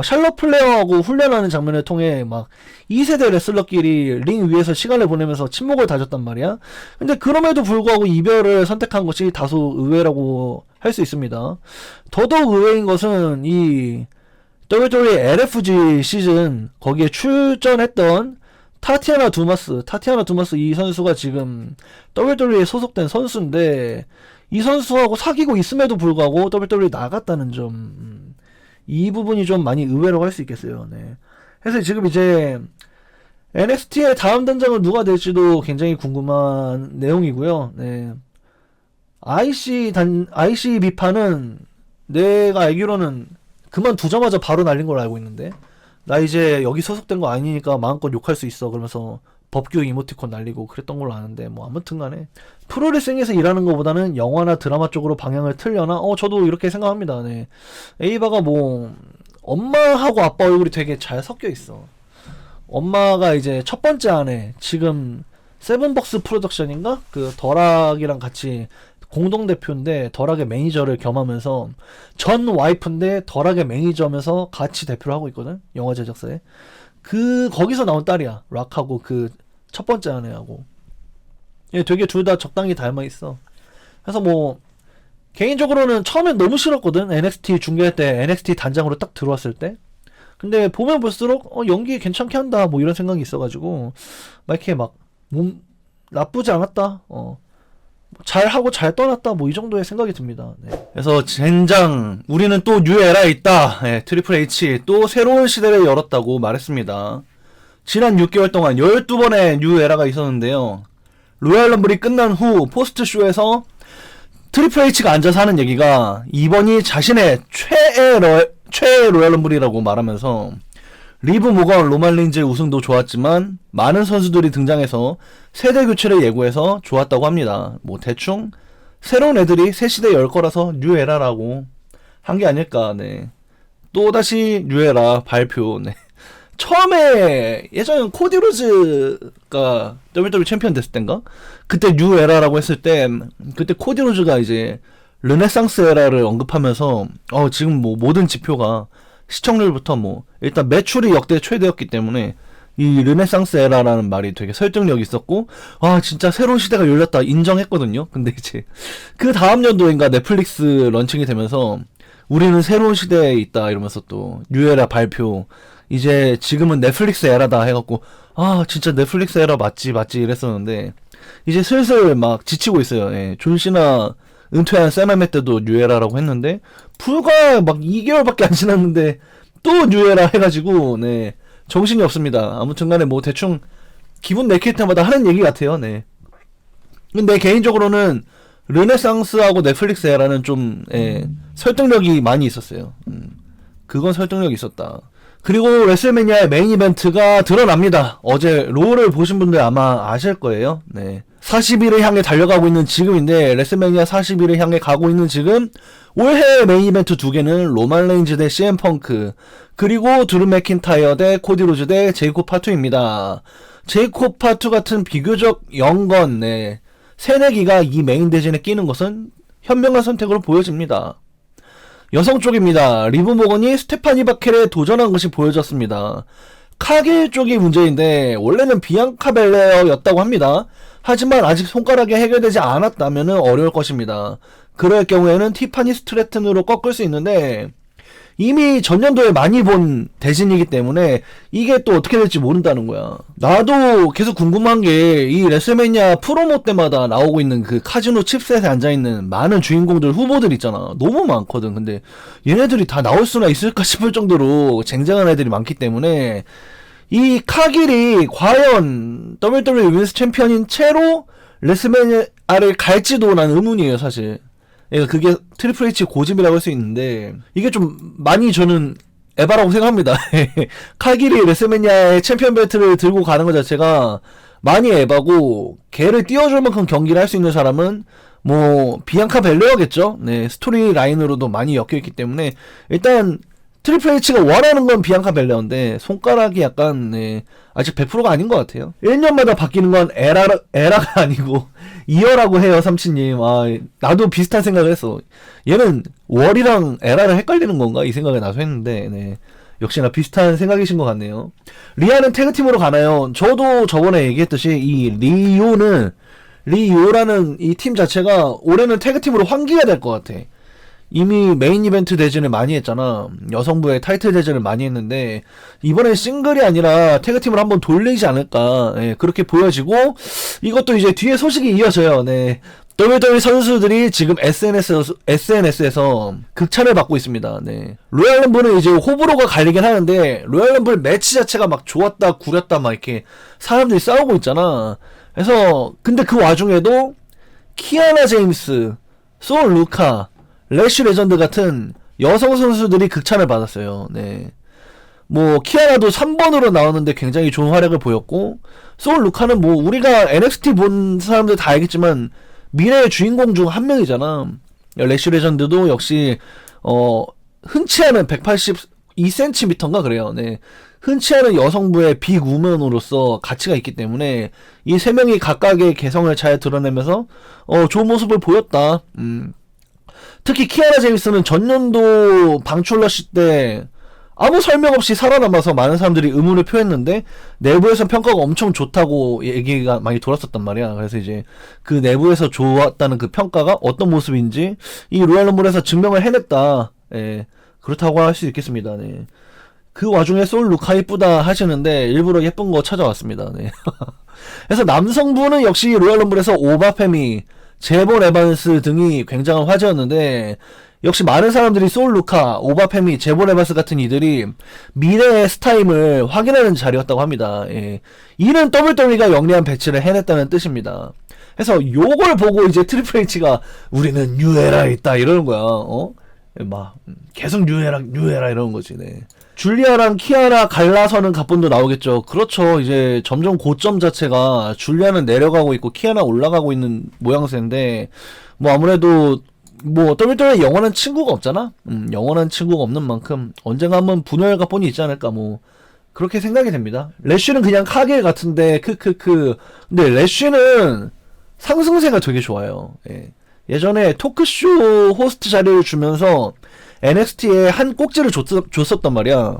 샬럿 플레어하고 훈련하는 장면을 통해 막 2세대 레슬러끼리 링 위에서 시간을 보내면서 친목을 다졌단 말이야. 근데 그럼에도 불구하고 이별을 선택한 것이 다소 의외라고 할 수 있습니다. 더더욱 의외인 것은 이 WWE LFG 시즌 거기에 출전했던 타티아나 두마스 이 선수가 지금 WWE에 소속된 선수인데 이 선수하고 사귀고 있음에도 불구하고 WWE 나갔다는 점, 이 부분이 좀 많이 의외라고 할 수 있겠어요. 네. 그래서 지금 이제 NXT의 다음 단장은 누가 될지도 굉장히 궁금한 내용이고요. 네. IC 비판은 내가 알기로는 그만두자마자 바로 날린 걸로 알고 있는데, 나 이제 여기 소속된 거 아니니까 마음껏 욕할 수 있어 그러면서 법규 이모티콘 날리고 그랬던 걸로 아는데, 뭐 아무튼 간에 프로레슬링에서 일하는 것보다는 영화나 드라마 쪽으로 방향을 틀려나? 저도 이렇게 생각합니다. 네. 에이바가 뭐 엄마하고 아빠 얼굴이 되게 잘 섞여 있어. 엄마가 이제 첫 번째 아내, 지금 세븐벅스 프로덕션인가? 그 덜락이랑 같이 공동대표인데 덜락의 매니저를 겸하면서, 전 와이프인데 덜락의 매니저면서 같이 대표를 하고 있거든, 영화 제작사에. 거기서 나온 딸이야, 락하고 그 첫 번째 아내하고. 얘 되게 둘 다 적당히 닮아있어. 그래서 뭐 개인적으로는 처음엔 너무 싫었거든, NXT 중계할 때, NXT 단장으로 딱 들어왔을 때. 근데 보면 볼수록 연기 괜찮게 한다 뭐 이런 생각이 있어가지고 막 이렇게 막 나쁘지 않았다, 잘하고 잘 떠났다 뭐 이 정도의 생각이 듭니다. 네. 그래서 젠장, 우리는 또 뉴에라에 있다. 네, 트리플 H 또 새로운 시대를 열었다고 말했습니다. 지난 6개월 동안 12번의 뉴에라가 있었는데요. 로얄 럼블이 끝난 후 포스트쇼에서 트리플 H가 앉아서 하는 얘기가 이번이 자신의 최애 로얄 럼블이라고 말하면서, 리브 모건, 로만 레인즈의 우승도 좋았지만 많은 선수들이 등장해서 세대 교체를 예고해서 좋았다고 합니다. 뭐 대충 새로운 애들이 새 시대 열 거라서 뉴에라라고 한 게 아닐까. 네. 또다시 뉴에라 발표. 네. 처음에 예전에 코디 로즈가 WWE 챔피언 됐을 땐가? 그때 뉴에라라고 했을 때, 그때 코디 로즈가 이제 르네상스 에라를 언급하면서 지금 뭐 모든 지표가 시청률부터 뭐 일단 매출이 역대 최대였기 때문에 이 르네상스 에라라는 말이 되게 설득력이 있었고, 진짜 새로운 시대가 열렸다 인정했거든요. 근데 이제 그 다음 연도인가 넷플릭스 런칭이 되면서 우리는 새로운 시대에 있다 이러면서 또 뉴에라 발표, 이제 지금은 넷플릭스 에라다 해갖고 진짜 넷플릭스 에라 맞지 이랬었는데 이제 슬슬 막 지치고 있어요. 예. 존시나 은퇴한 세마메 때도 뉴에라라고 했는데 불과 막 2개월밖에 안 지났는데 또 뉴에라 해가지고 네, 정신이 없습니다. 아무튼간에 뭐 대충 기분 내킬 때마다 하는 얘기 같아요. 네. 근데 개인적으로는 르네상스하고 넷플릭스 에라는 좀 설득력이 많이 있었어요. 그건 설득력이 있었다. 그리고 레슬매니아의 메인 이벤트가 드러납니다. 어제 로우를 보신 분들 아마 아실 거예요. 네. 40일을 향해 달려가고 있는 지금인데, 레슬매니아 40일을 향해 가고 있는 지금 올해 메인 이벤트 2개는 로만 레인즈 대 CM 펑크, 그리고 드루 맥킨타이어 대 코디 로즈 대 제이콥 파투입니다. 제이콥 파투 같은 비교적 영건, 새내기가 이 메인 대진에 끼는 것은 현명한 선택으로 보여집니다. 여성 쪽입니다. 리브 모건이 스테파니 바켈에 도전한 것이 보여졌습니다. 카길 쪽이 문제인데 원래는 비앙카 벨레어였다고 합니다. 하지만 아직 손가락이 해결되지 않았다면 어려울 것입니다. 그럴 경우에는 티파니 스트래튼으로 꺾을 수 있는데 이미 전년도에 많이 본 대진이기 때문에 이게 또 어떻게 될지 모른다는 거야. 나도 계속 궁금한 게 이 레슬매니아 프로모 때마다 나오고 있는 그 카지노 칩셋에 앉아있는 많은 주인공들 후보들 있잖아. 너무 많거든. 근데 얘네들이 다 나올 수나 있을까 싶을 정도로 쟁쟁한 애들이 많기 때문에 이 카길이 과연 WWE 위men's 챔피언인 채로 레슬매니아를 갈지도 난 의문이에요, 사실. 그러니까 그게 트리플 H 고집이라고 할 수 있는데 이게 좀 많이 저는 에바라고 생각합니다. 카길이 레슬매니아의 챔피언 벨트를 들고 가는 것 자체가 많이 에바고, 걔를 띄워줄 만큼 경기를 할 수 있는 사람은 뭐 비앙카 벨레어겠죠. 네, 스토리 라인으로도 많이 엮여있기 때문에 일단 트리플 H가 원하는 건 비앙카 벨레어인데 손가락이 약간 아직 100%가 아닌 것 같아요. 1년마다 바뀌는 건 에라가 아니고 이어라고 해요, 삼치님. 나도 비슷한 생각을 했어. 얘는 월이랑 에라를 헷갈리는 건가? 이 생각을 나도 했는데, 역시나 비슷한 생각이신 것 같네요. 리아는 태그팀으로 가나요? 저도 저번에 얘기했듯이 이 리오라는 이 팀 자체가 올해는 태그팀으로 환기가 될 것 같아. 이미 메인 이벤트 대진을 많이 했잖아. 여성부의 타이틀 대진을 많이 했는데 이번엔 싱글이 아니라 태그팀을 한번 돌리지 않을까, 그렇게 보여지고, 이것도 이제 뒤에 소식이 이어져요. WWE 선수들이 지금 SNS에서 극찬을 받고 있습니다. 로얄럼블은 이제 호불호가 갈리긴 하는데 로얄럼블 매치 자체가 막 좋았다 구렸다 막 이렇게 사람들이 싸우고 있잖아. 그래서 근데 그 와중에도 키아나 제임스, 소울 루카, 래쉬 레전드 같은 여성 선수들이 극찬을 받았어요. 뭐 키아나도 3번으로 나왔는데 굉장히 좋은 활약을 보였고, 소울 루카는 뭐 우리가 NXT 본 사람들 다 알겠지만 미래의 주인공 중 한 명이잖아. 래쉬 레전드도 역시 흔치 않은 182cm인가 그래요. 흔치 않은 여성부의 빅우먼으로서 가치가 있기 때문에 이 세 명이 각각의 개성을 잘 드러내면서 좋은 모습을 보였다. 특히 키아나 제임스는 전년도 방출러시 때 아무 설명 없이 살아남아서 많은 사람들이 의문을 표했는데 내부에서 평가가 엄청 좋다고 얘기가 많이 돌았었단 말이야. 그래서 이제 그 내부에서 좋았다는 그 평가가 어떤 모습인지 이 로얄럼블에서 증명을 해냈다. 그렇다고 할 수 있겠습니다. 그 와중에 소울 루카 이쁘다 하시는데 일부러 예쁜 거 찾아왔습니다. 그래서 남성부는 역시 로얄럼블에서 오바페미, 제본 에반스 등이 굉장한 화제였는데, 역시 많은 사람들이 소울 루카, 오바페미, 제본 에반스 같은 이들이 미래의 스타임을 확인하는 자리였다고 합니다. 이는 WWE가 영리한 배치를 해냈다는 뜻입니다. 그래서 요걸 보고 이제 트리플 H가 우리는 뉴에라에 있다 이러는 거야. 막 계속 뉴에라 이러는 거지. 줄리아랑 키아나 갈라서는 각본도 나오겠죠. 그렇죠. 이제 점점 고점 자체가 줄리아는 내려가고 있고 키아나 올라가고 있는 모양새인데, 뭐 아무래도 뭐 WWE 영원한 친구가 없잖아. 영원한 친구가 없는 만큼 언젠가 한번 분열 각본이 있지 않을까, 뭐 그렇게 생각이 됩니다. 래쉬는 그냥 카겔 같은데 근데 래쉬는 상승세가 되게 좋아요. 예전에 토크쇼 호스트 자리를 주면서 NXT에 한 꼭지를 줬었단 말이야.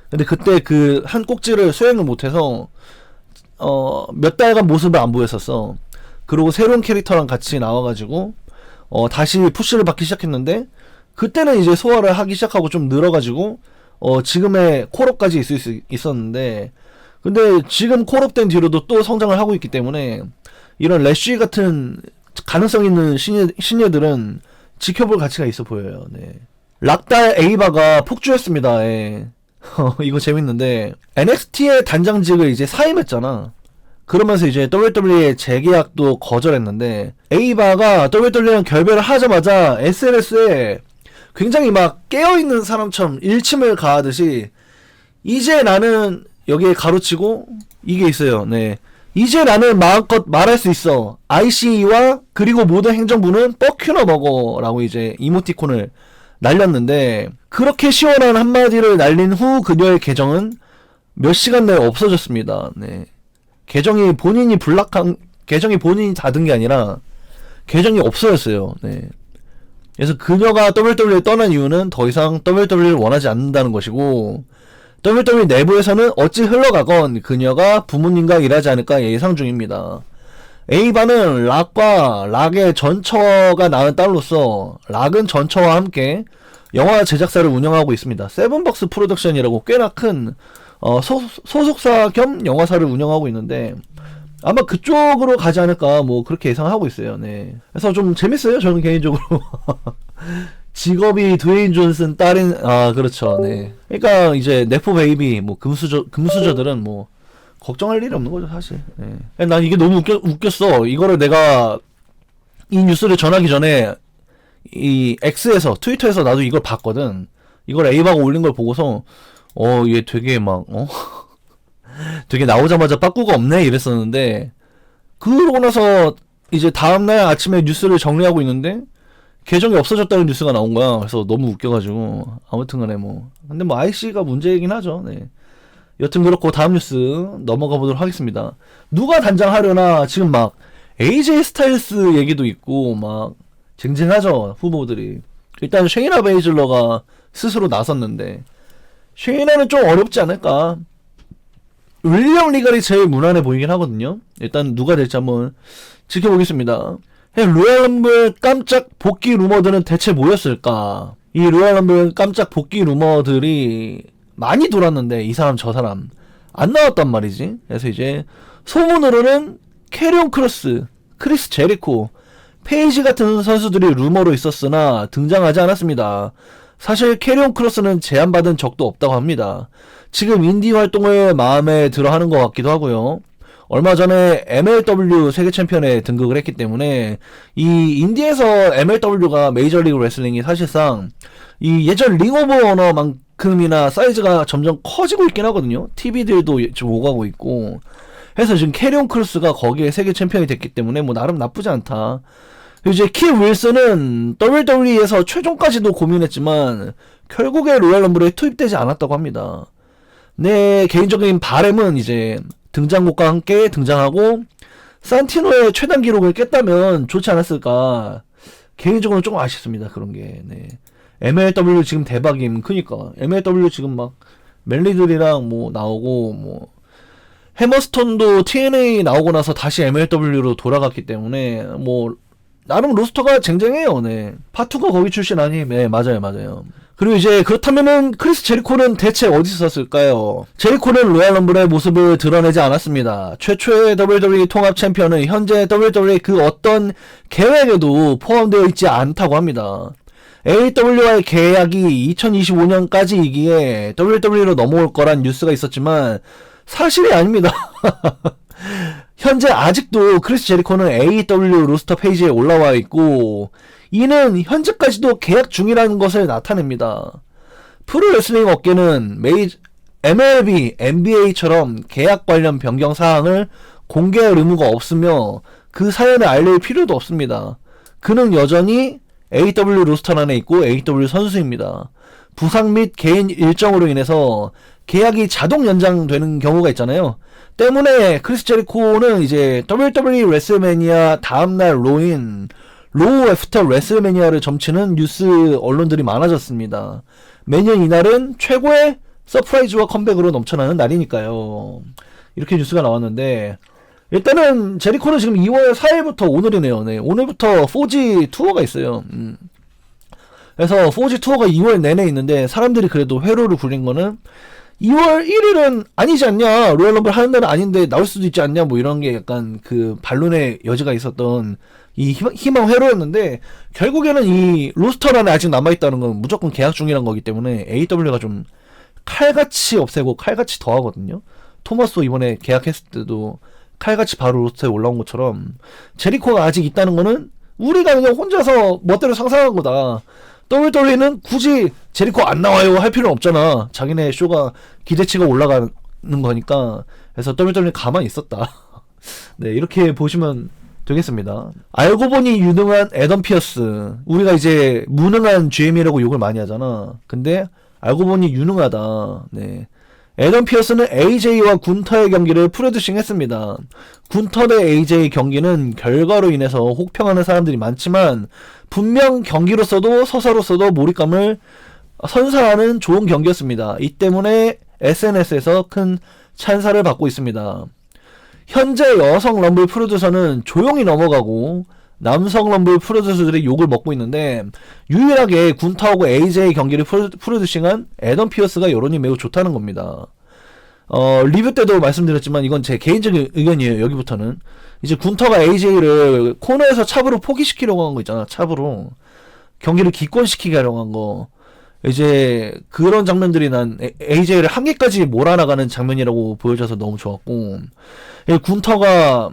근데 그때 그 한 꼭지를 수행을 못해서 몇 달간 모습을 안 보였었어. 그리고 새로운 캐릭터랑 같이 나와가지고 다시 푸시를 받기 시작했는데, 그때는 이제 소화를 하기 시작하고 좀 늘어가지고 지금의 콜업까지 있을 수 있었는데, 근데 지금 콜업된 뒤로도 또 성장을 하고 있기 때문에 이런 래쉬 같은 가능성 있는 신예들은 지켜볼 가치가 있어 보여요. 락달 에이바가 폭주했습니다. 이거 재밌는데 NXT의 단장직을 이제 사임했잖아. 그러면서 이제 WWE의 재계약도 거절했는데, 에이바가 WWE랑 결별을 하자마자 SNS에 굉장히 막 깨어있는 사람처럼 일침을 가하듯이 이제 나는 여기에 가로치고 이게 있어요. 이제 나는 마음껏 말할 수 있어. ICE와 그리고 모든 행정부는 뻑큐너 먹어라고 이제 이모티콘을 날렸는데, 그렇게 시원한 한마디를 날린 후 그녀의 계정은 몇 시간 내에 없어졌습니다. 계정이 본인이 닫은 게 아니라 계정이 없어졌어요. 그래서 그녀가 WWE를 떠난 이유는 더 이상 WWE를 원하지 않는다는 것이고, WWE 내부에서는 어찌 흘러가건 그녀가 부모님과 일하지 않을까 예상 중입니다. 에이바는 락과 락의 전처가 낳은 딸로서 락은 전처와 함께 영화 제작사를 운영하고 있습니다. 세븐벅스 프로덕션이라고 꽤나 큰 소속사 겸 영화사를 운영하고 있는데 아마 그쪽으로 가지 않을까 뭐 그렇게 예상하고 있어요. 네. 그래서 좀 재밌어요. 저는 개인적으로. 직업이 드웨인 존슨 딸인 그렇죠. 네. 그러니까 이제 네포 베이비 뭐 금수저들은 뭐 걱정할 일이 없는 거죠, 사실. 네. 난 이게 너무 웃겼어. 이거를 내가 이 뉴스를 전하기 전에 이 X에서 트위터에서 나도 이걸 봤거든. 이걸 에이바가 올린 걸 보고서 얘 되게 막 되게 나오자마자 빠꾸가 없네 이랬었는데 그러고 나서 이제 다음날 아침에 뉴스를 정리하고 있는데 계정이 없어졌다는 뉴스가 나온 거야. 그래서 너무 웃겨가지고 아무튼간에 뭐 근데 뭐 IC가 문제이긴 하죠. 네. 여튼 그렇고 다음 뉴스 넘어가 보도록 하겠습니다. 누가 단장하려나 지금 막 AJ 스타일스 얘기도 있고 막 쟁쟁하죠 후보들이. 일단 쉐이나 베이즐러가 스스로 나섰는데 쉐이나는 좀 어렵지 않을까. 윌리엄 리갈이 제일 무난해 보이긴 하거든요. 일단 누가 될지 한번 지켜보겠습니다. 로얄 럼블 깜짝 복귀 루머들은 대체 뭐였을까? 이 로얄 럼블 깜짝 복귀 루머들이 많이 돌았는데 이 사람 저 사람 안 나왔단 말이지. 그래서 이제 소문으로는 캐리온 크로스, 크리스 제리코, 페이지 같은 선수들이 루머로 있었으나 등장하지 않았습니다. 사실 캐리온 크로스는 제안받은 적도 없다고 합니다. 지금 인디 활동을 마음에 들어 하는 것 같기도 하고요. 얼마 전에 MLW 세계 챔피언에 등극을 했기 때문에 이 인디에서 MLW가 메이저리그 레슬링이 사실상 이 예전 링 오브 오너만큼이나 사이즈가 점점 커지고 있긴 하거든요. TV들도 좀 오가고 있고 해서 지금 캐리온 크로스가 거기에 세계 챔피언이 됐기 때문에 뭐 나름 나쁘지 않다. 이제 키 윌슨은 WWE에서 최종까지도 고민했지만 결국에 로얄 럼블에 투입되지 않았다고 합니다. 내 개인적인 바람은 이제 등장곡과 함께 등장하고 산티노의 최단 기록을 깼다면 좋지 않았을까. 개인적으로는 조금 아쉽습니다. 그런 게. 네. MLW 지금 대박임. 그니까 MLW 지금 막 멜리들이랑 뭐 나오고 뭐 해머스톤도 TNA 나오고 나서 다시 MLW로 돌아갔기 때문에 뭐 나름 로스터가 쟁쟁해요. 네. 파투가 거기 출신 아니? 네, 맞아요. 그리고 이제 그렇다면은 크리스 제리코는 대체 어디서 썼을까요? 제리코는 로얄 럼블의 모습을 드러내지 않았습니다. 최초의 WWE 통합 챔피언은 현재 WWE 그 어떤 계획에도 포함되어 있지 않다고 합니다. AW와의 계약이 2025년까지이기에 WWE로 넘어올 거란 뉴스가 있었지만 사실이 아닙니다. 현재 아직도 크리스 제리코는 AEW 로스터 페이지에 올라와 있고 이는 현재까지도 계약 중이라는 것을 나타냅니다. 프로레슬링 업계는 MLB, NBA처럼 계약 관련 변경 사항을 공개할 의무가 없으며 그 사연을 알릴 필요도 없습니다. 그는 여전히 AEW 로스터 안에 있고 AEW 선수입니다. 부상 및 개인 일정으로 인해서 계약이 자동 연장되는 경우가 있잖아요. 때문에 크리스 제리코는 이제 WWE 레슬매니아 다음날 로인 로우 애프터 레슬매니아를 점치는 뉴스 언론들이 많아졌습니다. 매년 이날은 최고의 서프라이즈와 컴백으로 넘쳐나는 날이니까요. 이렇게 뉴스가 나왔는데 일단은 제리코는 지금 2월 4일부터 오늘이네요. 네, 오늘부터 4G 투어가 있어요. 그래서 4G 투어가 2월 내내 있는데 사람들이 그래도 회로를 굴린 거는 2월 1일은 아니지 않냐, 로얄 럼블 하는 날은 아닌데 나올 수도 있지 않냐, 뭐 이런 게 약간 그 반론의 여지가 있었던 이 희망 회로였는데 결국에는 이 로스터란에 아직 남아있다는 건 무조건 계약 중이란 거기 때문에 AW가 좀 칼같이 없애고 칼같이 더하거든요. 토머스 이번에 계약했을 때도 칼같이 바로 로스터에 올라온 것처럼 제리코가 아직 있다는 거는 우리가 그냥 혼자서 멋대로 상상한 거다. WWE는 굳이 제리코 안 나와요 할 필요는 없잖아. 자기네 쇼가 기대치가 올라가는 거니까. 그래서 WWE 가만히 있었다. 네, 이렇게 보시면 되겠습니다. 알고 보니 유능한 애덤 피어스. 우리가 이제 무능한 GM이라고 욕을 많이 하잖아. 근데 알고 보니 유능하다. 네. 애덤 피어스는 AJ와 군터의 경기를 프로듀싱 했습니다. 군터 대 AJ 경기는 결과로 인해서 혹평하는 사람들이 많지만 분명 경기로서도 서사로서도 몰입감을 선사하는 좋은 경기였습니다. 이 때문에 SNS에서 큰 찬사를 받고 있습니다. 현재 여성 럼블 프로듀서는 조용히 넘어가고 남성 럼블 프로듀서들이 욕을 먹고 있는데, 유일하게 군타하고 AJ 경기를 프로듀싱한 애덤 피어스가 여론이 매우 좋다는 겁니다. 리뷰 때도 말씀드렸지만 이건 제 개인적인 의견이에요. 여기부터는 이제 군터가 AJ를 코너에서 찹으로 포기시키려고 한 거 있잖아. 찹으로 경기를 기권시키게 하려고 한 거. 이제 그런 장면들이 난 AJ를 한계까지 몰아나가는 장면이라고 보여져서 너무 좋았고, 군터가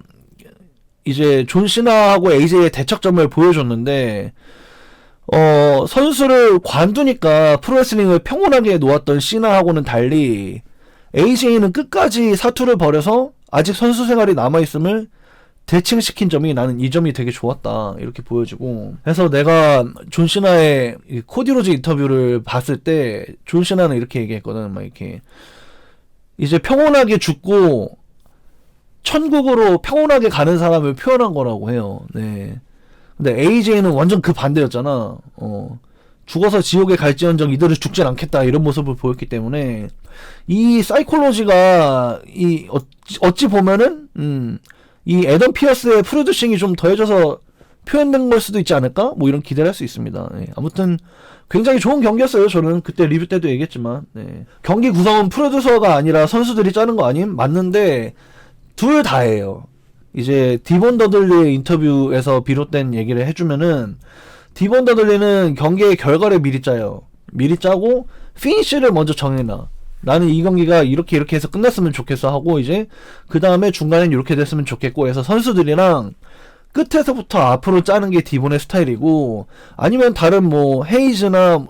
이제 존 시나하고 AJ의 대척점을 보여줬는데, 선수를 관두니까 프로레슬링을 평온하게 놓았던 시나하고는 달리 AJ는 끝까지 사투를 벌여서 아직 선수 생활이 남아있음을 대칭시킨 점이, 나는 이 점이 되게 좋았다 이렇게 보여지고. 그래서 내가 존 시나의 코디 로즈 인터뷰를 봤을 때 존 시나는 이렇게 얘기했거든. 막 이렇게 이제 평온하게 죽고 천국으로 평온하게 가는 사람을 표현한 거라고 해요. 네. 근데 AJ는 완전 그 반대였잖아. 죽어서 지옥에 갈지언정 이들을 죽진 않겠다 이런 모습을 보였기 때문에 이 사이콜로지가 어찌 보면은 이 애덤 피어스의 프로듀싱이 좀 더해져서 표현된 걸 수도 있지 않을까? 뭐 이런 기대를 할 수 있습니다. 네. 아무튼 굉장히 좋은 경기였어요. 저는 그때 리뷰 때도 얘기했지만, 네. 경기 구성은 프로듀서가 아니라 선수들이 짜는 거 아님? 맞는데 둘 다예요. 이제 디본 더들리의 인터뷰에서 비롯된 얘기를 해주면은, 디본 더들리는 경기의 결과를 미리 짜요. 미리 짜고 피니쉬를 먼저 정해놔. 나는 이 경기가 이렇게 해서 끝났으면 좋겠어 하고, 이제 그 다음에 중간엔 이렇게 됐으면 좋겠고 해서 선수들이랑 끝에서부터 앞으로 짜는 게 디본의 스타일이고, 아니면 다른 뭐 헤이즈나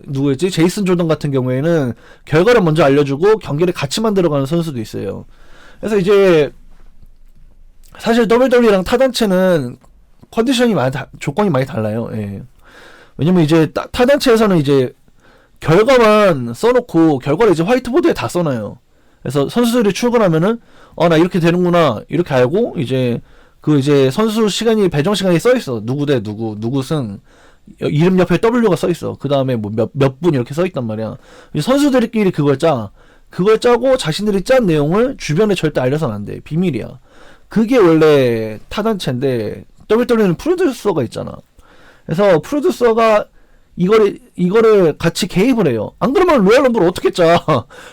누구였지? 제이슨 조던 같은 경우에는 결과를 먼저 알려주고 경기를 같이 만들어가는 선수도 있어요. 그래서 이제 사실 WWE랑 타단체는 컨디션이 조건이 많이 달라요. 예. 왜냐면 이제 타단체에서는 이제 결과만 써놓고 결과를 이제 화이트보드에 다 써놔요. 그래서 선수들이 출근하면은 나 이렇게 되는구나 이렇게 알고, 이제 이제 선수 시간이 배정 시간이 써 있어. 누구 대 누구 승, 이름 옆에 W가 써 있어. 그 다음에 뭐 몇 분 이렇게 써 있단 말이야. 선수들끼리 그걸 짜고 자신들이 짠 내용을 주변에 절대 알려서는 안 돼. 비밀이야. 그게 원래 타단체인데 WWE는 프로듀서가 있잖아. 그래서 프로듀서가 이거를 같이 개입을 해요. 안 그러면 로얄 럼블을 어떻게 짜?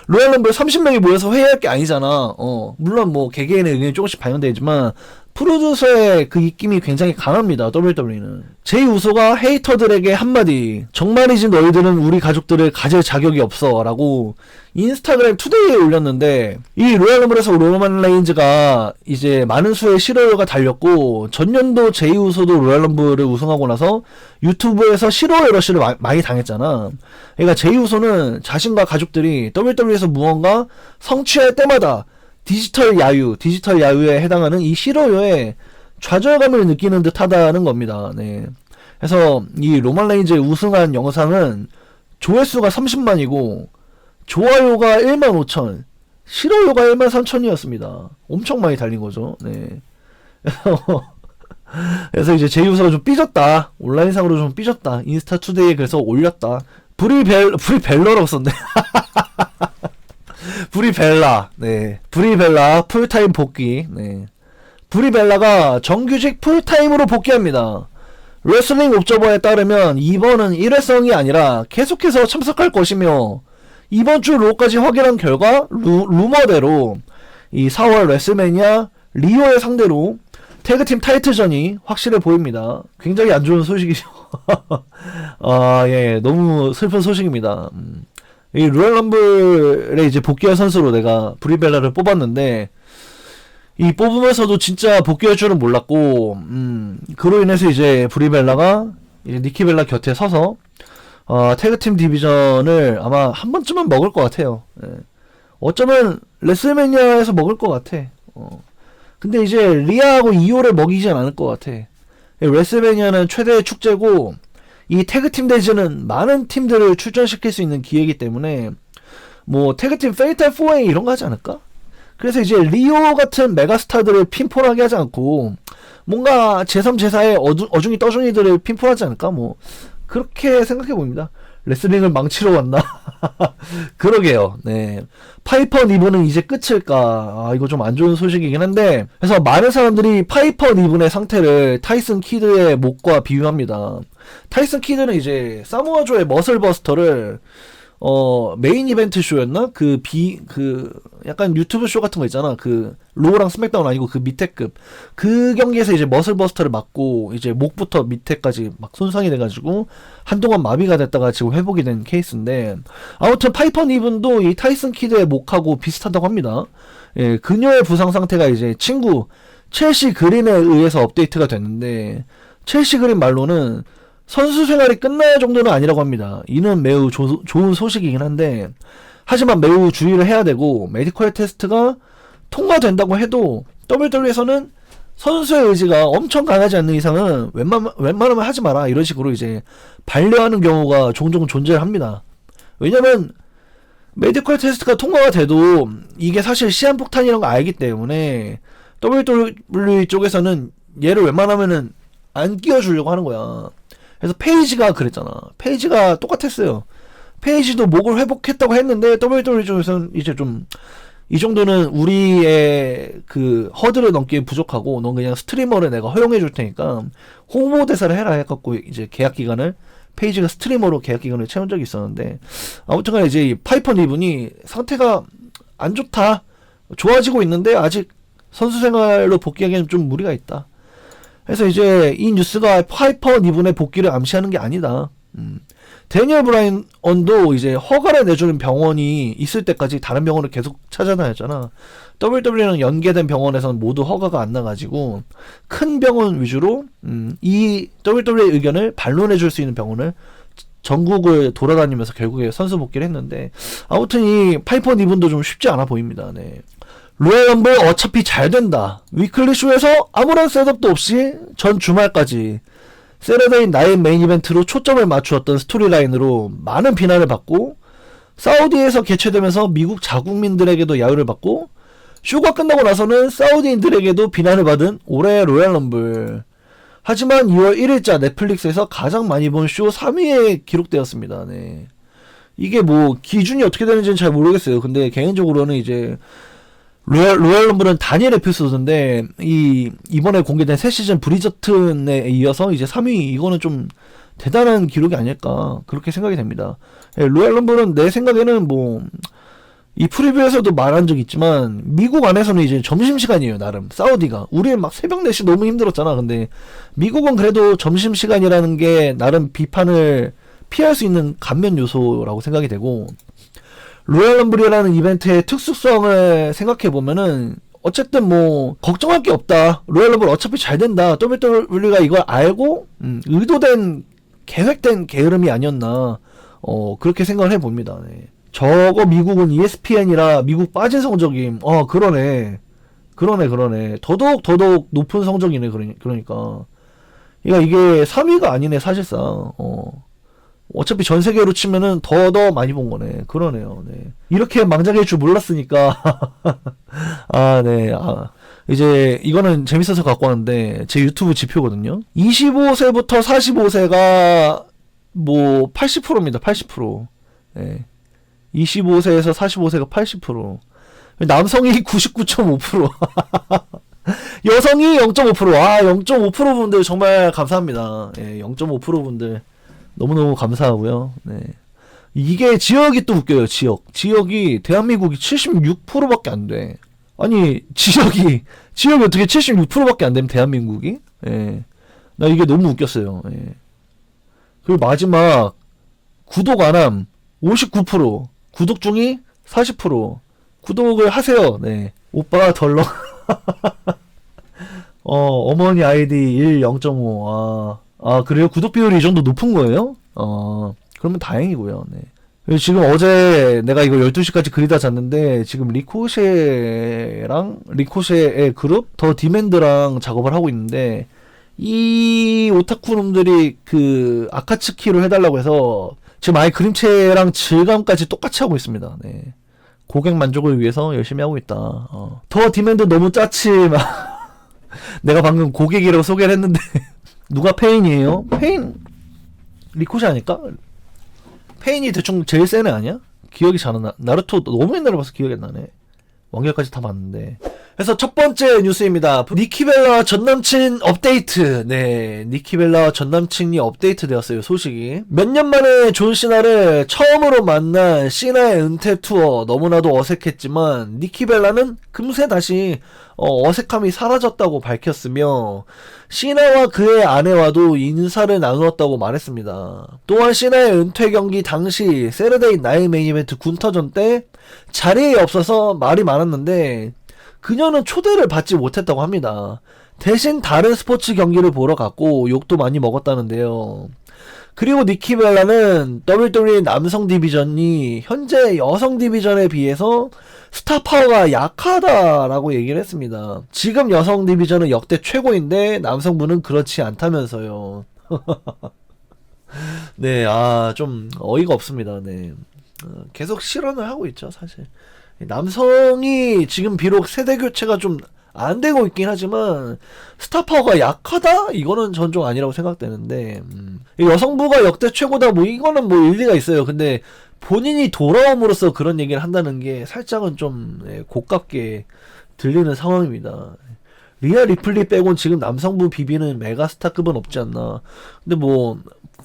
로얄 럼블 30명이 모여서 회의할 게 아니잖아. 물론 뭐 개개인의 의견이 조금씩 반영되지만 프로듀서의 그 입김이 굉장히 강합니다. WWE는. 제이 우소가 헤이터들에게 한마디, 정말이지 너희들은 우리 가족들을 가질 자격이 없어 라고 인스타그램 투데이에 올렸는데, 이 로얄럼블에서 로만 레인즈가 이제 많은 수의 실효가 달렸고, 전년도 제이 우소도 로얄럼블을 우승하고 나서 유튜브에서 실효 러시를 많이 당했잖아. 그러니까 제이 우소는 자신과 가족들이 WWE에서 무언가 성취할 때마다 디지털 야유에 해당하는 이 실효에 좌절감을 느끼는 듯 하다는 겁니다. 네. 그래서 이 로만 레인즈 우승한 영상은 조회수가 30만이고 좋아요가 1만 5천, 실효요가 1만 3천이었습니다. 엄청 많이 달린 거죠. 네. 그래서 이제 제이우서가 좀 삐졌다. 온라인상으로 좀 삐졌다. 인스타 투데이에 그래서 올렸다. 브리벨러라고 썼네. 브리벨라. 네. 브리벨라 풀타임 복귀. 네. 브리벨라가 정규직 풀타임으로 복귀합니다. 레슬링 옵저버에 따르면 이번은 1회성이 아니라 계속해서 참석할 것이며, 이번 주 로까지 확인한 결과 루머대로 이 4월 레슬매니아 리오의 상대로 태그팀 타이틀전이 확실해 보입니다. 굉장히 안 좋은 소식이죠. 예, 너무 슬픈 소식입니다. 이 로얄 럼블에 이제 복귀할 선수로 내가 브리벨라를 뽑았는데, 이 뽑으면서도 진짜 복귀할 줄은 몰랐고, 그로 인해서 이제 브리벨라가 이제 니키벨라 곁에 서서 태그팀 디비전을 아마 한 번쯤은 먹을 것 같아요. 예. 어쩌면 레슬매니아에서 먹을 것 같아. 근데 이제 리아하고 이오를 먹이진 않을 것 같아. 레슬매니아는 최대의 축제고, 이 태그팀 대전은 많은 팀들을 출전시킬 수 있는 기회이기 때문에 뭐 태그팀 페이탈 4웨이 이런 거 하지 않을까? 그래서 이제 리오 같은 메가스타들을 핀폴하게 하지 않고 뭔가 제3, 제4의 어중이 떠중이들을 핀폴하지 않을까? 뭐 그렇게 생각해 봅니다. 레슬링을 망치러 왔나? 그러게요. 네. 파이퍼 니브는 이제 끝일까? 아, 이거 좀 안 좋은 소식이긴 한데, 그래서 많은 사람들이 파이퍼 니브의 상태를 타이슨 키드의 목과 비유합니다. 타이슨 키드는 이제 사모아조의 머슬버스터를 메인 이벤트 쇼였나? 약간 유튜브 쇼 같은 거 있잖아. 로우랑 스맥다운 아니고 그 밑에 급. 그 경기에서 이제 머슬버스터를 맞고, 이제 목부터 밑에까지 막 손상이 돼가지고, 한동안 마비가 됐다가 지금 회복이 된 케이스인데, 아무튼 파이퍼 니븐도 이 타이슨 키드의 목하고 비슷하다고 합니다. 예, 그녀의 부상 상태가 이제 친구, 첼시 그린에 의해서 업데이트가 됐는데, 첼시 그린 말로는, 선수 생활이 끝날 정도는 아니라고 합니다. 이는 매우 좋은 소식이긴 한데, 하지만 매우 주의를 해야 되고, 메디컬 테스트가 통과된다고 해도 WWE에서는 선수의 의지가 엄청 강하지 않는 이상은 웬만하면 하지 마라, 이런 식으로 이제 반려하는 경우가 종종 존재합니다. 왜냐면 메디컬 테스트가 통과가 돼도 이게 사실 시한폭탄이라는 걸 알기 때문에 WWE 쪽에서는 얘를 웬만하면은 안 끼워주려고 하는 거야. 그래서 페이지가 그랬잖아. 페이지가 똑같았어요. 페이지도 목을 회복했다고 했는데 WWE 쪽에서는 이제 좀 이 정도는 우리의 그 허들을 넘기에 부족하고 넌 그냥 스트리머를 내가 허용해 줄 테니까 홍보 대사를 해라 해갖고 이제 계약 기간을 페이지가 스트리머로 계약 기간을 채운 적이 있었는데, 아무튼간 이제 이 파이퍼 니븐이 상태가 안 좋다, 좋아지고 있는데 아직 선수 생활로 복귀하기에는 좀 무리가 있다. 그래서 이제 이 뉴스가 파이퍼 니븐의 복귀를 암시하는 게 아니다. 데니얼 브라이언도 이제 허가를 내주는 병원이 있을 때까지 다른 병원을 계속 찾아다녔잖아. WWE랑 연계된 병원에서는 모두 허가가 안 나가지고 큰 병원 위주로 이 WWE 의견을 반론해줄 수 있는 병원을 전국을 돌아다니면서 결국에 선수 복귀를 했는데, 아무튼 이 파이퍼 니븐도 좀 쉽지 않아 보입니다. 네. 로얄 럼블 어차피 잘 된다. 위클리 쇼에서 아무런 셋업도 없이 전 주말까지 세러데이 나잇 메인 이벤트로 초점을 맞추었던 스토리라인으로 많은 비난을 받고, 사우디에서 개최되면서 미국 자국민들에게도 야유를 받고, 쇼가 끝나고 나서는 사우디인들에게도 비난을 받은 올해의 로얄 럼블. 하지만 2월 1일자 넷플릭스에서 가장 많이 본 쇼 3위에 기록되었습니다. 네. 이게 뭐 기준이 어떻게 되는지는 잘 모르겠어요. 근데 개인적으로는 이제 로얄 럼블은 다니엘 에피소드인데 이번에 공개된 새 시즌 브리저튼에 이어서 이제 3위, 이거는 좀 대단한 기록이 아닐까 그렇게 생각이 됩니다. 예, 로얄 럼블은 내 생각에는 뭐 이 프리뷰에서도 말한 적 있지만 미국 안에서는 이제 점심시간이에요. 나름 사우디가 우리는 막 새벽 4시 너무 힘들었잖아. 근데 미국은 그래도 점심시간이라는 게 나름 비판을 피할 수 있는 감면 요소라고 생각이 되고, 로얄 럼블이라는 이벤트의 특수성을 생각해보면은 어쨌든 뭐 걱정할 게 없다, 로얄 럼블 어차피 잘 된다, WWE가 이걸 알고 의도된 계획된 게으름이 아니었나 그렇게 생각을 해봅니다. 네. 저거 미국은 ESPN이라 미국 빠진 성적임. 그러네. 더더욱 높은 성적이네. 그러니까 이게 3위가 아니네 사실상. 어차피 전 세계로 치면은 더 많이 본 거네. 그러네요. 네. 이렇게 망작일 줄 몰랐으니까. 네. 이제 이거는 재밌어서 갖고 왔는데 제 유튜브 지표거든요. 25세부터 45세가 뭐 80%입니다. 80%. 네. 25세에서 45세가 80%. 남성이 99.5%. 여성이 0.5%. 0.5% 분들 정말 감사합니다. 예, 0.5% 분들 너무너무 감사하고요. 네. 이게 지역이 또 웃겨요. 지역이 대한민국이 76%밖에 안 돼. 아니 지역이 어떻게 76%밖에 안 되면 대한민국이? 예. 나 이게 너무 웃겼어요. 예. 그리고 마지막 구독 안함 59%, 구독 중이 40%. 구독을 하세요. 네. 오빠 덜렁. 어머니 아이디 1 0.5. 그래요? 구독 비율이 이 정도 높은 거예요? 그러면 다행이고요. 네. 지금 어제 내가 이거 12시까지 그리다 잤는데 지금 리코쉐의 그룹 더 디맨드랑 작업을 하고 있는데, 이 오타쿠놈들이 그 아카츠키로 해달라고 해서 지금 아예 그림체랑 질감까지 똑같이 하고 있습니다. 네. 고객 만족을 위해서 열심히 하고 있다. 더 디맨드 너무 짜치. 내가 방금 고객이라고 소개를 했는데 누가 페인이에요? 페인 리코시 아닐까? 페인이 대충 제일 센 애 아니야? 기억이 잘 안 나. 나루토 너무 옛날에 봐서 기억이 안 나네. 완결까지 다 봤는데. 그래서 첫 번째 뉴스입니다. 니키벨라 전남친 업데이트. 네, 니키벨라 전남친이 업데이트 되었어요. 소식이. 몇 년 만에 존 시나를 처음으로 만난 시나의 은퇴 투어. 너무나도 어색했지만 니키벨라는 금세 다시 어색함이 사라졌다고 밝혔으며 시나와 그의 아내와도 인사를 나누었다고 말했습니다. 또한 시나의 은퇴 경기 당시 세르데이 나이 메인 이벤트 군터전 때 자리에 없어서 말이 많았는데 그녀는 초대를 받지 못했다고 합니다. 대신 다른 스포츠 경기를 보러 갔고 욕도 많이 먹었다는데요. 그리고 니키벨라는 WWE 남성 디비전이 현재 여성 디비전에 비해서 스타 파워가 약하다라고 얘기를 했습니다. 지금 여성 디비전은 역대 최고인데 남성분은 그렇지 않다면서요. 네, 좀 어이가 없습니다. 네. 계속 실언을 하고 있죠, 사실. 남성이 지금 비록 세대 교체가 좀 안 되고 있긴 하지만 스타 파워가 약하다? 이거는 전 좀 아니라고 생각되는데 여성부가 역대 최고다 뭐 이거는 뭐 일리가 있어요. 근데 본인이 돌아옴으로써 그런 얘기를 한다는 게 살짝은 좀 고깝게 들리는 상황입니다. 리아 리플리 빼곤 지금 남성부 비비는 메가스타급은 없지 않나. 근데 뭐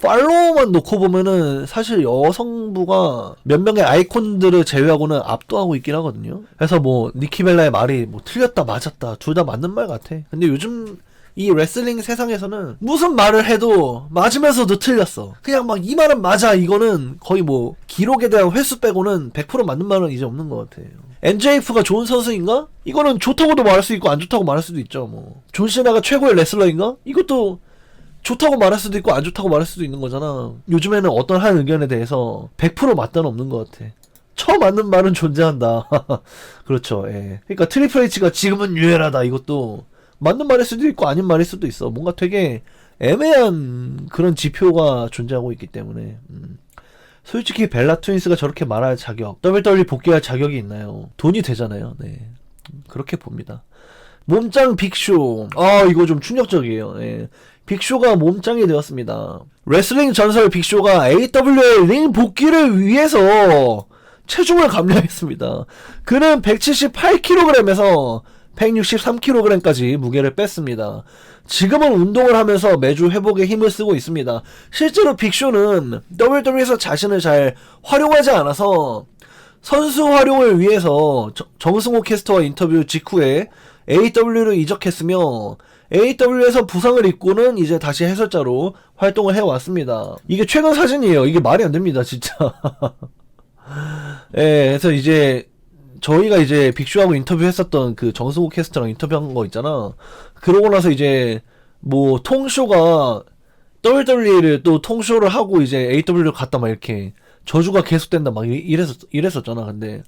팔로워만 놓고 보면은 사실 여성부가 몇 명의 아이콘들을 제외하고는 압도하고 있긴 하거든요. 그래서 뭐 니키벨라의 말이 뭐 틀렸다 맞았다 둘 다 맞는 말 같아. 근데 요즘 이 레슬링 세상에서는 무슨 말을 해도 맞으면서도 틀렸어. 그냥 막 이 말은 맞아 이거는 거의 뭐 기록에 대한 횟수 빼고는 100% 맞는 말은 이제 없는 것 같아요. MJF가 좋은 선수인가? 이거는 좋다고도 말할 수 있고 안 좋다고 말할 수도 있죠. 뭐 존 시나가 최고의 레슬러인가? 이것도 좋다고 말할 수도 있고 안 좋다고 말할 수도 있는 거잖아. 요즘에는 어떤 한 의견에 대해서 100% 맞다는 없는 것 같아. 처음 맞는 말은 존재한다. 그렇죠. 예. 그러니까 트리플 H가 지금은 유일하다 이것도 맞는 말일 수도 있고 아닌 말일 수도 있어. 뭔가 되게 애매한 그런 지표가 존재하고 있기 때문에 솔직히 벨라 트윈스가 저렇게 말할 자격, WWE 복귀할 자격이 있나요? 돈이 되잖아요. 네, 그렇게 봅니다. 몸짱 빅쇼. 이거 좀 충격적이에요. 예. 빅쇼가 몸짱이 되었습니다. 레슬링 전설 빅쇼가 AWA 링 복귀를 위해서 체중을 감량했습니다. 그는 178kg에서 163kg까지 무게를 뺐습니다. 지금은 운동을 하면서 매주 회복에 힘을 쓰고 있습니다. 실제로 빅쇼는 WWE에서 자신을 잘 활용하지 않아서 선수 활용을 위해서 정승호 캐스터와 인터뷰 직후에 AW로 이적했으며 AW에서 부상을 입고는 이제 다시 해설자로 활동을 해왔습니다. 이게 최근 사진이에요. 이게 말이 안 됩니다, 진짜. 예, 그래서 이제 저희가 이제 빅쇼하고 인터뷰했었던 그 정승호 캐스터랑 인터뷰한 거 있잖아. 그러고 나서 이제 뭐 통쇼가 WWE를 또 통쇼를 하고 이제 AW로 갔다 막 이렇게 저주가 계속된다 막 이랬었잖아. 근데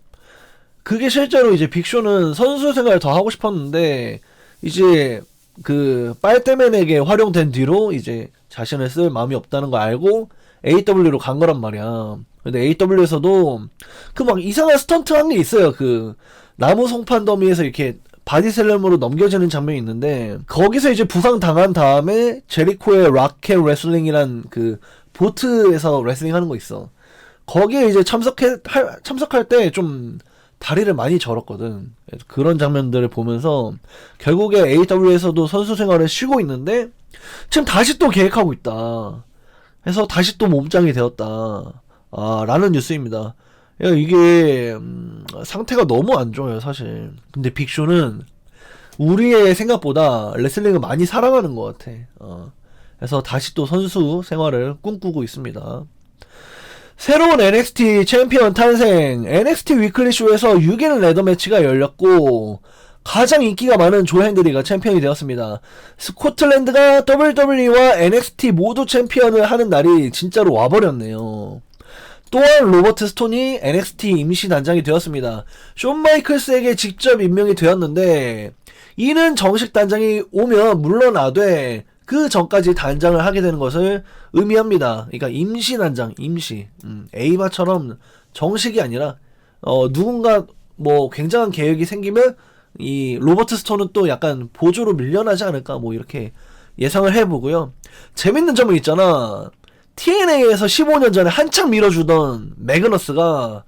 그게 실제로 이제 빅쇼는 선수 생활을 더 하고 싶었는데 이제 그 빨대맨에게 활용된 뒤로 이제 자신을 쓸 마음이 없다는 걸 알고 AW로 간 거란 말이야. 근데 AW에서도 그 막 이상한 스턴트 한 게 있어요. 그 나무 송판 더미에서 이렇게 바디슬램으로 넘겨지는 장면이 있는데 거기서 이제 부상 당한 다음에 제리코의 락켓 레슬링이란 그 보트에서 레슬링 하는 거 있어. 거기에 이제 참석할 때 좀 다리를 많이 절었거든. 그런 장면들을 보면서 결국에 AW에서도 선수 생활을 쉬고 있는데 지금 다시 또 계획하고 있다. 해서 다시 또 몸짱이 되었다. 라는 뉴스입니다. 이게 상태가 너무 안 좋아요, 사실. 근데 빅쇼는 우리의 생각보다 레슬링을 많이 사랑하는 것 같아. 그래서 다시 또 선수 생활을 꿈꾸고 있습니다. 새로운 NXT 챔피언 탄생. NXT 위클리 쇼에서 6인 레더 매치가 열렸고 가장 인기가 많은 조 핸드리가 챔피언이 되었습니다. 스코틀랜드가 WWE와 NXT 모두 챔피언을 하는 날이 진짜로 와버렸네요. 또한 로버트 스톤이 NXT 임시 단장이 되었습니다. 숀 마이클스에게 직접 임명이 되었는데 이는 정식 단장이 오면 물러나되 그 전까지 단장을 하게 되는 것을 의미합니다. 그러니까 임시 단장, 임시. 에이바처럼 정식이 아니라 누군가 뭐 굉장한 계획이 생기면 이 로버트 스톤은 또 약간 보조로 밀려나지 않을까 뭐 이렇게 예상을 해보고요. 재밌는 점은 있잖아. TNA에서 15년 전에 한창 밀어주던 매그너스가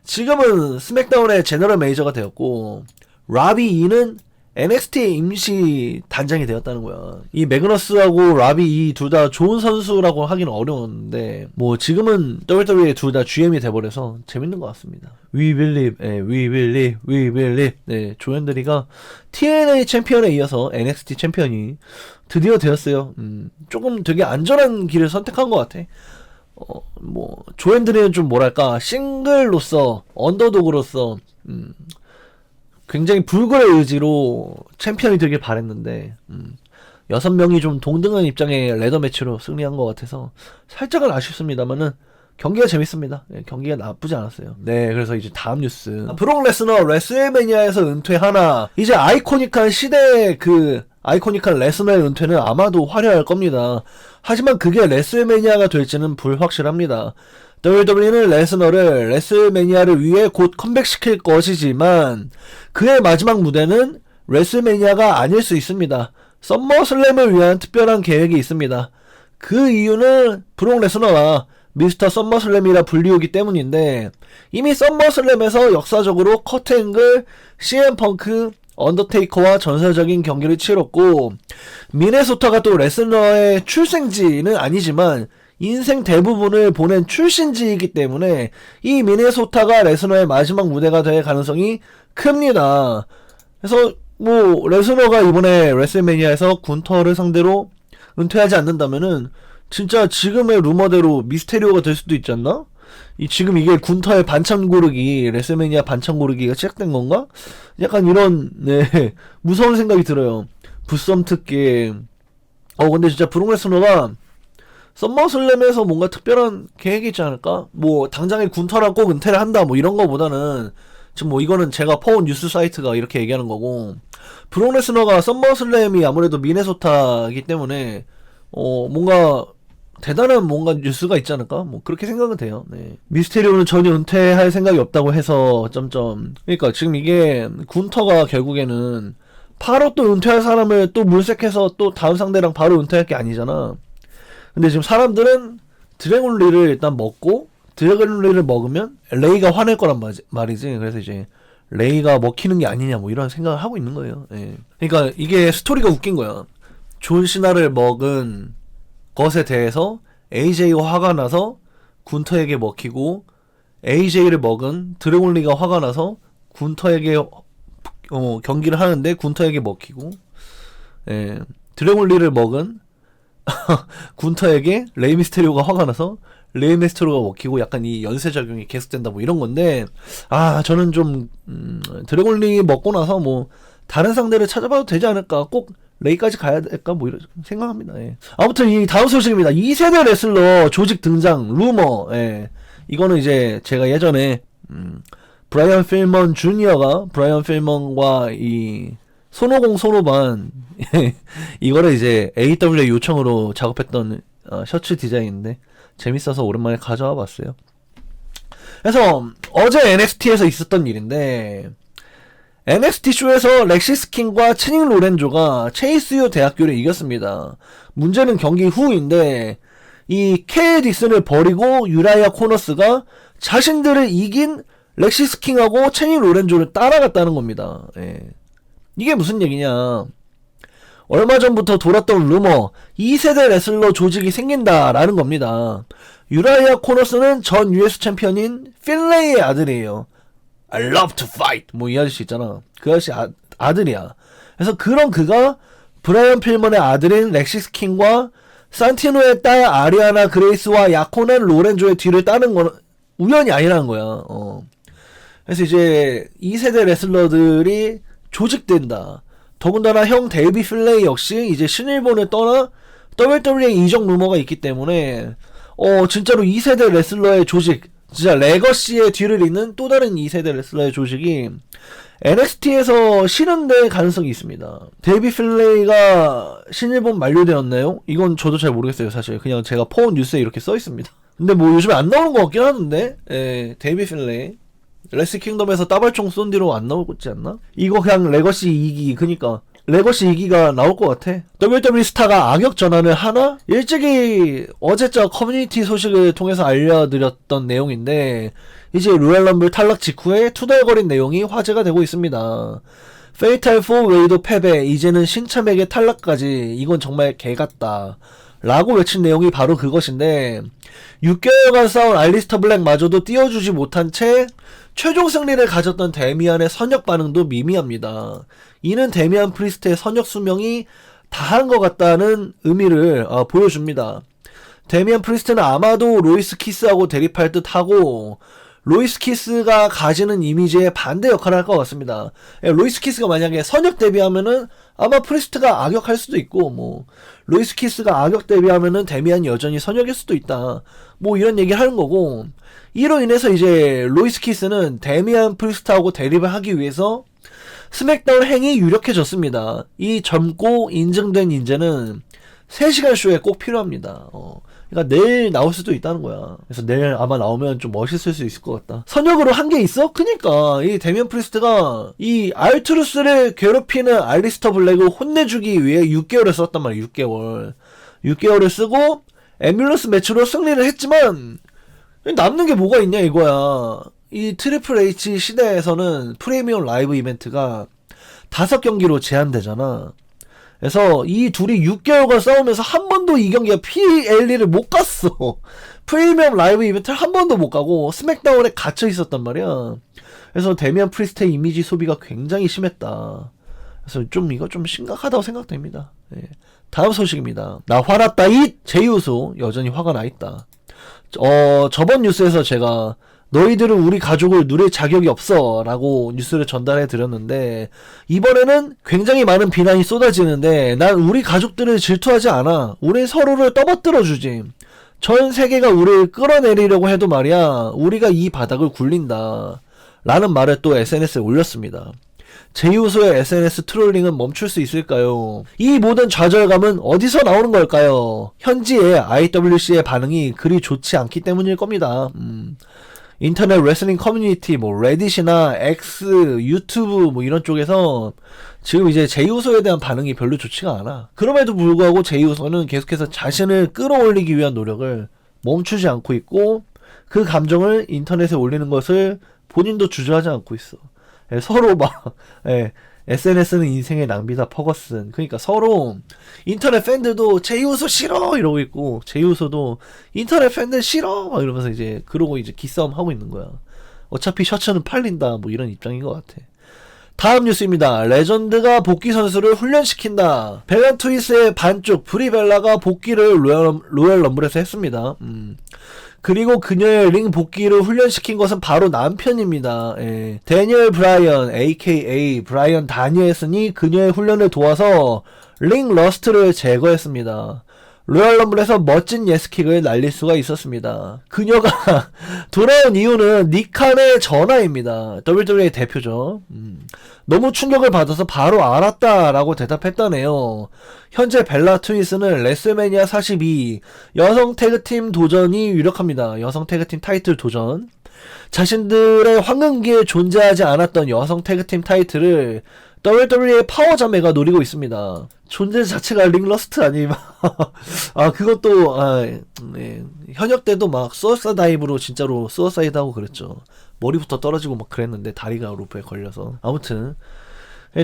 지금은 스맥다운의 제너럴 매니저가 되었고, 라비 E는 NXT의 임시 단장이 되었다는 거야. 이 매그너스하고 라비 E 둘 다 좋은 선수라고 하기는 어려웠는데 뭐 지금은 WWE 둘 다 GM이 돼버려서 재밌는 것 같습니다. We believe, we believe, we believe. 네, 조앤드리가 TNA 챔피언에 이어서 NXT 챔피언이 드디어 되었어요. 조금 되게 안전한 길을 선택한 것 같아. 뭐 조앤드리는 좀 뭐랄까 싱글로서 언더독으로서 굉장히 불굴의 의지로 챔피언이 되길 바랬는데 6명이 좀 동등한 입장의 레더 매치로 승리한 것 같아서 살짝은 아쉽습니다만은 경기가 재밌습니다. 네, 경기가 나쁘지 않았어요. 네, 그래서 이제 다음 뉴스. 브록 레스너 레슬매니아에서 은퇴하나. 이제 아이코닉한 시대의 아이코닉한 레스너의 은퇴는 아마도 화려할 겁니다. 하지만 그게 레슬매니아가 될지는 불확실합니다. WWE는 레스너를 레슬매니아를 위해 곧 컴백시킬 것이지만 그의 마지막 무대는 레슬매니아가 아닐 수 있습니다. 썸머슬램을 위한 특별한 계획이 있습니다. 그 이유는 브록 레스너가 미스터 썸머슬램이라 불리우기 때문인데 이미 썸머슬램에서 역사적으로 커트앵글, CM펑크, 언더테이커와 전설적인 경기를 치렀고 미네소타가 또 레슬러의 출생지는 아니지만 인생 대부분을 보낸 출신지이기 때문에 이 미네소타가 레스너의 마지막 무대가 될 가능성이 큽니다. 그래서 뭐 레스너가 이번에 레슬매니아에서 군터를 상대로 은퇴하지 않는다면은 진짜 지금의 루머대로 미스테리오가 될 수도 있지 않나? 지금 이게 군터의 반찬 고르기, 레슬매니아 반찬 고르기가 시작된 건가? 약간 이런 네 무서운 생각이 들어요. 부썸 특기. 근데 진짜 브록 레스너가 썸머슬램에서 뭔가 특별한 계획이 있지 않을까? 뭐 당장에 군터랑 꼭 은퇴를 한다 뭐 이런 거보다는 지금 뭐 이거는 제가 퍼온 뉴스 사이트가 이렇게 얘기하는 거고 브록 레스너가 썸머슬램이 아무래도 미네소타이기 때문에 뭔가 대단한 뭔가 뉴스가 있지 않을까? 뭐 그렇게 생각은 돼요. 네. 미스테리오는 전혀 은퇴할 생각이 없다고 해서 그러니까 지금 이게 군터가 결국에는 바로 또 은퇴할 사람을 또 물색해서 또 다음 상대랑 바로 은퇴할 게 아니잖아. 근데 지금 사람들은 드래곤리를 일단 먹고 드래곤리를 먹으면 레이가 화낼 거란 말이지. 그래서 이제 레이가 먹히는 게 아니냐 뭐 이런 생각을 하고 있는 거예요. 예. 그러니까 이게 스토리가 웃긴 거야. 존 시나를 먹은 것에 대해서 AJ가 화가 나서 군터에게 먹히고 AJ를 먹은 드래곤리가 화가 나서 군터에게 경기를 하는데 군터에게 먹히고 드래곤리를 먹은 군터에게 레이 미스테리오가 화가 나서 레이 미스테리오가 먹히고 약간 이 연쇄작용이 계속된다 뭐 이런 건데 저는 좀 드래곤리 먹고 나서 뭐 다른 상대를 찾아봐도 되지 않을까 꼭 레이까지 가야 될까 뭐 이런 생각합니다. 예. 아무튼 이 다음 소식입니다. 2세대 레슬러 조직 등장 루머. 예. 이거는 이제 제가 예전에 브라이언 필먼 주니어가 브라이언 필먼과 이 손오공 손오반 이거를 이제 AW의 요청으로 작업했던 셔츠 디자인인데 재밌어서 오랜만에 가져와 봤어요. 그래서 어제 NXT에서 있었던 일인데 NXT 쇼에서 렉시 스킨과 채닝 로렌조가 체이스유 대학교를 이겼습니다. 문제는 경기 후인데 이 케이 딕슨을 버리고 유라이아 코너스가 자신들을 이긴 렉시 스킨하고 채닝 로렌조를 따라갔다는 겁니다. 예. 이게 무슨 얘기냐? 얼마 전부터 돌았던 루머 2세대 레슬러 조직이 생긴다라는 겁니다. 유라이아 코너스는 전 US 챔피언인 필레이의 아들이에요. I love to fight 뭐 이 아저씨 있잖아. 그 아저씨 아들이야. 그래서 그가 브라이언 필먼의 아들인 렉시 킹과 산티노의 딸 아리아나 그레이스와 야코넨 로렌조의 뒤를 따는 건 우연이 아니라는 거야. 그래서 이제 2세대 레슬러들이 조직된다. 더군다나 형 데이비 필레이 역시 이제 신일본을 떠나 WWE 이적 루머가 있기 때문에 진짜로 2세대 레슬러의 조직, 진짜 레거시의 뒤를 잇는 또 다른 2세대 레슬러의 조직이 NXT에서 실현될 가능성이 있습니다. 데이비 필레이가 신일본 만료되었나요? 이건 저도 잘 모르겠어요. 사실 그냥 제가 퍼온 뉴스에 이렇게 써 있습니다. 근데 뭐 요즘에 안 나오는 것 같긴 하는데 데이비 필레이 레스 킹덤에서 따발총 쏜 뒤로 안 나오고 있지 않나? 이거 그냥 레거시 2기 그니까 레거시 2기가 나올 것 같아. WWE 스타가 악역 전환을 하나? 일찍이 어제자 커뮤니티 소식을 통해서 알려드렸던 내용인데 이제 로얄럼블 탈락 직후에 투덜거린 내용이 화제가 되고 있습니다. 페이탈 4 웨이도 패배, 이제는 신참에게 탈락까지, 이건 정말 개같다 라고 외친 내용이 바로 그것인데 6개월간 싸운 알리스터 블랙마저도 띄워주지 못한 채 최종 승리를 가졌던 데미안의 선역 반응도 미미합니다. 이는 데미안 프리스트의 선역 수명이 다한 것 같다는 의미를 보여줍니다. 데미안 프리스트는 아마도 로이스 키스하고 대립할 듯 하고 로이스 키스가 가지는 이미지의 반대 역할을 할 것 같습니다. 로이스 키스가 만약에 선역 데뷔하면은 아마 프리스트가 악역할 수도 있고, 뭐 로이스 키스가 악역 데뷔하면은 데미안이 여전히 선역일 수도 있다, 뭐 이런 얘기를 하는 거고, 이로 인해서 이제 로이스 키스는 데미안 프리스트하고 대립을 하기 위해서 스맥다운 행이 유력해졌습니다. 이 젊고 인증된 인재는 3시간 쇼에 꼭 필요합니다. 그러니까 내일 나올 수도 있다는 거야. 그래서 내일 아마 나오면 좀 멋있을 수 있을 것 같다. 선역으로 한 게 있어? 그니까 이 데미안 프리스트가 이 알투루스를 괴롭히는 알리스터 블랙을 혼내주기 위해 6개월을 썼단 말이야. 6개월을 쓰고 앰뷸런스 매치로 승리를 했지만 남는 게 뭐가 있냐 이거야. 이 트리플 H 시대에서는 프리미엄 라이브 이벤트가 5경기로 제한되잖아. 그래서 이 둘이 6개월간 싸우면서 한 번도 이 경기가 PLE를 못 갔어. 프리미엄 라이브 이벤트를 한 번도 못 가고 스맥다운에 갇혀 있었단 말이야. 그래서 데미안 프리스트의 이미지 소비가 굉장히 심했다. 그래서 이거 좀 심각하다고 생각됩니다. 예. 다음 소식입니다. 나 화났다 잇! 제이우소 여전히 화가 나 있다. 저번 뉴스에서 제가 너희들은 우리 가족을 누릴 자격이 없어 라고 뉴스를 전달해 드렸는데 이번에는 굉장히 많은 비난이 쏟아지는데 난 우리 가족들을 질투하지 않아. 우리 서로를 떠받들어 주지. 전 세계가 우리를 끌어내리려고 해도 말이야 우리가 이 바닥을 굴린다 라는 말을 또 SNS에 올렸습니다. 제이우소의 SNS 트롤링은 멈출 수 있을까요? 이 모든 좌절감은 어디서 나오는 걸까요? 현지의 IWC의 반응이 그리 좋지 않기 때문일 겁니다. 인터넷 레슬링 커뮤니티, 뭐 레딧이나 X, 유튜브 뭐 이런 쪽에서 지금 이제 제이우소에 대한 반응이 별로 좋지가 않아. 그럼에도 불구하고 제이우소는 계속해서 자신을 끌어올리기 위한 노력을 멈추지 않고 있고 그 감정을 인터넷에 올리는 것을 본인도 주저하지 않고 있어. 서로 막 SNS는 인생의 낭비다 퍼거슨. 그러니까 서로 인터넷 팬들도 제이우소 싫어 이러고 있고 제이우소도 인터넷 팬들 싫어 막 이러면서 이제 그러고 이제 기싸움 하고 있는 거야. 어차피 셔츠는 팔린다 뭐 이런 입장인 것 같아. 다음 뉴스입니다. 레전드가 복귀 선수를 훈련시킨다. 벨라 트위스의 반쪽 브리벨라가 복귀를 로얄 럼블에서 했습니다. 그리고 그녀의 링 복귀를 훈련시킨 것은 바로 남편입니다. 예. 데니얼 브라이언 aka 브라이언 다니엘슨이 그녀의 훈련을 도와서 링 러스트를 제거했습니다. 로얄 럼블에서 멋진 예스킥을 날릴 수가 있었습니다. 그녀가 돌아온 이유는 니칸의 전화입니다. WWE 대표죠. 너무 충격을 받아서 바로 알았다라고 대답했다네요. 현재 벨라 트위스는 레슬매니아 42 여성 태그팀 도전이 유력합니다. 여성 태그팀 타이틀 도전. 자신들의 황금기에 존재하지 않았던 여성 태그팀 타이틀을 WWE의 파워자매가 노리고 있습니다. 존재 자체가 링러스트 아니면 그것도 현역 때도 막 수어사 다이브로 진짜로 수어사이드 하고 그랬죠. 머리부터 떨어지고 막 그랬는데 다리가 로프에 걸려서. 아무튼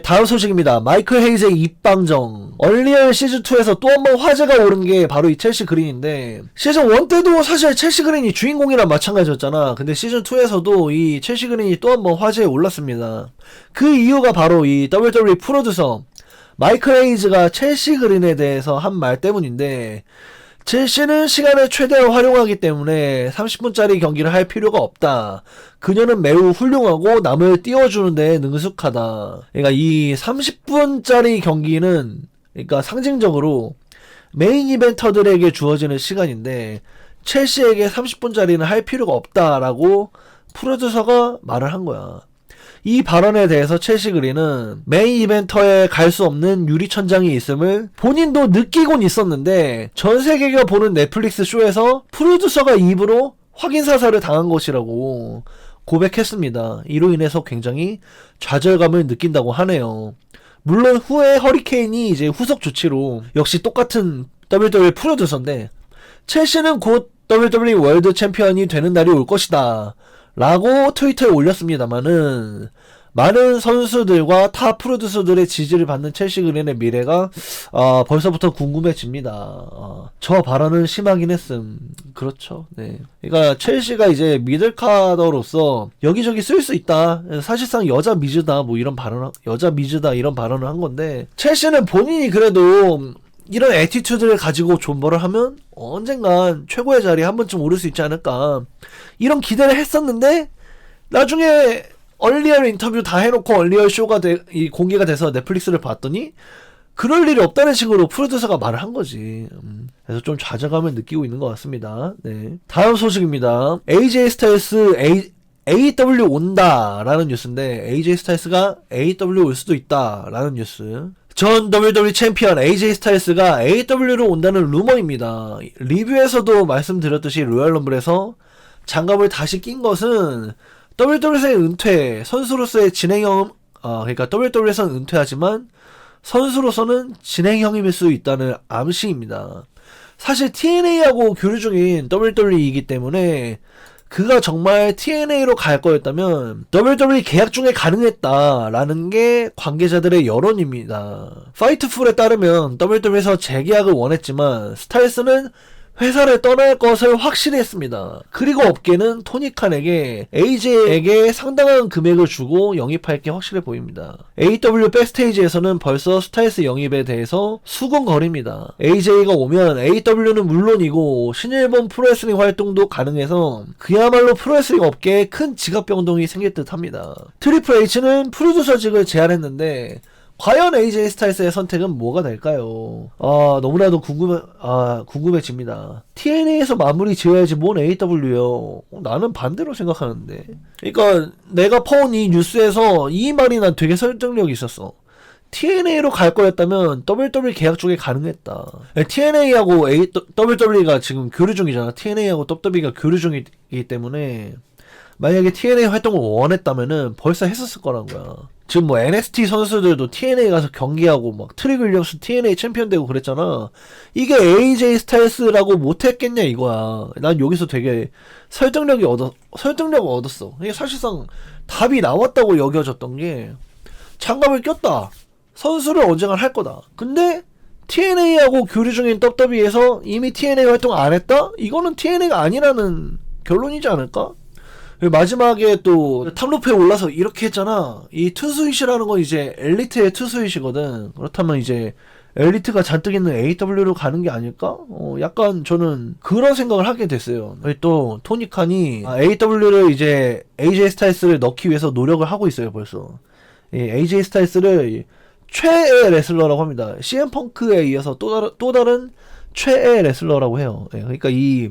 다음 소식입니다. 마이클 헤이즈의 입방정. 얼리얼 시즌2에서 또 한 번 화제가 오른 게 바로 이 첼시 그린인데 시즌1 때도 사실 첼시 그린이 주인공이랑 마찬가지였잖아. 근데 시즌2에서도 이 첼시 그린이 또 한 번 화제에 올랐습니다. 그 이유가 바로 이 WWE 프로듀서 마이클 헤이즈가 첼시 그린에 대해서 한 말 때문인데 첼시는 시간을 최대한 활용하기 때문에 30분짜리 경기를 할 필요가 없다. 그녀는 매우 훌륭하고 남을 띄워주는 데 능숙하다. 그러니까 이 30분짜리 경기는 그러니까 상징적으로 메인 이벤터들에게 주어지는 시간인데 첼시에게 30분짜리는 할 필요가 없다라고 프로듀서가 말을 한 거야. 이 발언에 대해서 첼시 그린은 메인 이벤터에 갈 수 없는 유리천장이 있음을 본인도 느끼곤 있었는데 전 세계가 보는 넷플릭스 쇼에서 프로듀서가 입으로 확인 사살을 당한 것이라고 고백했습니다. 이로 인해서 굉장히 좌절감을 느낀다고 하네요. 물론 후에 허리케인이 이제 후속 조치로 역시 똑같은 WWE 프로듀서인데 첼시는 곧 WWE 월드 챔피언이 되는 날이 올 것이다 라고 트위터에 올렸습니다만은 많은 선수들과 타 프로듀서들의 지지를 받는 첼시 그린의 미래가 벌써부터 궁금해집니다. 저 발언은 심하긴 했음. 그렇죠. 네. 그러니까 첼시가 이제 미들카더로서 여기저기 쓸 수 있다. 사실상 여자 미즈다 뭐 이런 여자 미즈다 이런 발언을 한 건데 첼시는 본인이 그래도 이런 애티튜드를 가지고 존버를 하면 언젠간 최고의 자리에 한 번쯤 오를 수 있지 않을까 이런 기대를 했었는데 나중에 얼리얼 인터뷰 다 해놓고 얼리얼 쇼가 공개가 돼서 넷플릭스를 봤더니 그럴 일이 없다는 식으로 프로듀서가 말을 한 거지. 그래서 좀 좌절감을 느끼고 있는 것 같습니다. 네. 다음 소식입니다. AJ 스타일스 AEW 온다라는 뉴스인데 AJ 스타일스가 AEW 올 수도 있다라는 뉴스. 전 WWE 챔피언 AJ 스타일스가 AEW로 온다는 루머입니다. 리뷰에서도 말씀드렸듯이 로얄 럼블에서 장갑을 다시 낀 것은 WWE에서의 은퇴, 선수로서의 진행형, 그러니까 WWE에서는 은퇴하지만 선수로서는 진행형임일 수 있다는 암시입니다. 사실 TNA하고 교류 중인 WWE이기 때문에 그가 정말 TNA로 갈 거였다면 WWE 계약 중에 가능했다라는 게 관계자들의 여론입니다. 파이트풀에 따르면 WWE에서 재계약을 원했지만 스타일스는 회사를 떠날 것을 확실히 했습니다. 그리고 업계는 토니 칸에게 AJ에게 상당한 금액을 주고 영입할 게 확실해 보입니다. AEW 백스테이지에서는 벌써 스타일스 영입에 대해서 수군거립니다. AJ가 오면 AEW는 물론이고 신일본 프로레슬링 활동도 가능해서 그야말로 프로레슬링 업계에 큰 지갑 변동이 생길 듯 합니다. 트리플 H는 프로듀서직을 제안했는데 과연 AJ 스타일스의 선택은 뭐가 될까요? 너무나도 궁금해집니다. TNA에서 마무리 지어야지 뭔 AEW요? 나는 반대로 생각하는데. 그러니까 내가 퍼온 이 뉴스에서 이 말이 난 되게 설득력이 있었어. TNA로 갈 거였다면 WWE 계약 중에 가능했다. TNA하고 WWE가 지금 교류 중이잖아. TNA하고 WWE가 교류 중이기 때문에 만약에 TNA 활동을 원했다면은 벌써 했었을 거란 거야. 지금 뭐 NXT 선수들도 TNA 가서 경기하고 막 트릭 윌리엄스 TNA 챔피언 되고 그랬잖아. 이게 AJ 스타일스라고 못했겠냐 이거야. 난 여기서 되게 설득력 얻었어. 이게 사실상 답이 나왔다고 여겨졌던 게 장갑을 꼈다. 선수를 언젠간 할 거다. 근데 TNA하고 교류 중인 WWE에서 이미 TNA 활동 안 했다? 이거는 TNA가 아니라는 결론이지 않을까? 마지막에 또 탑로프에 올라서 이렇게 했잖아. 이 투스윗이라는 건 이제 엘리트의 투스윗이거든. 그렇다면 이제 엘리트가 잔뜩 있는 AEW로 가는 게 아닐까? 약간 저는 그런 생각을 하게 됐어요. 또 토니 칸이 AEW를 이제 AJ 스타일스를 넣기 위해서 노력을 하고 있어요. 벌써 AJ 스타일스를 최애 레슬러라고 합니다. CM 펑크에 이어서 또 다른 최애 레슬러라고 해요. 그러니까 이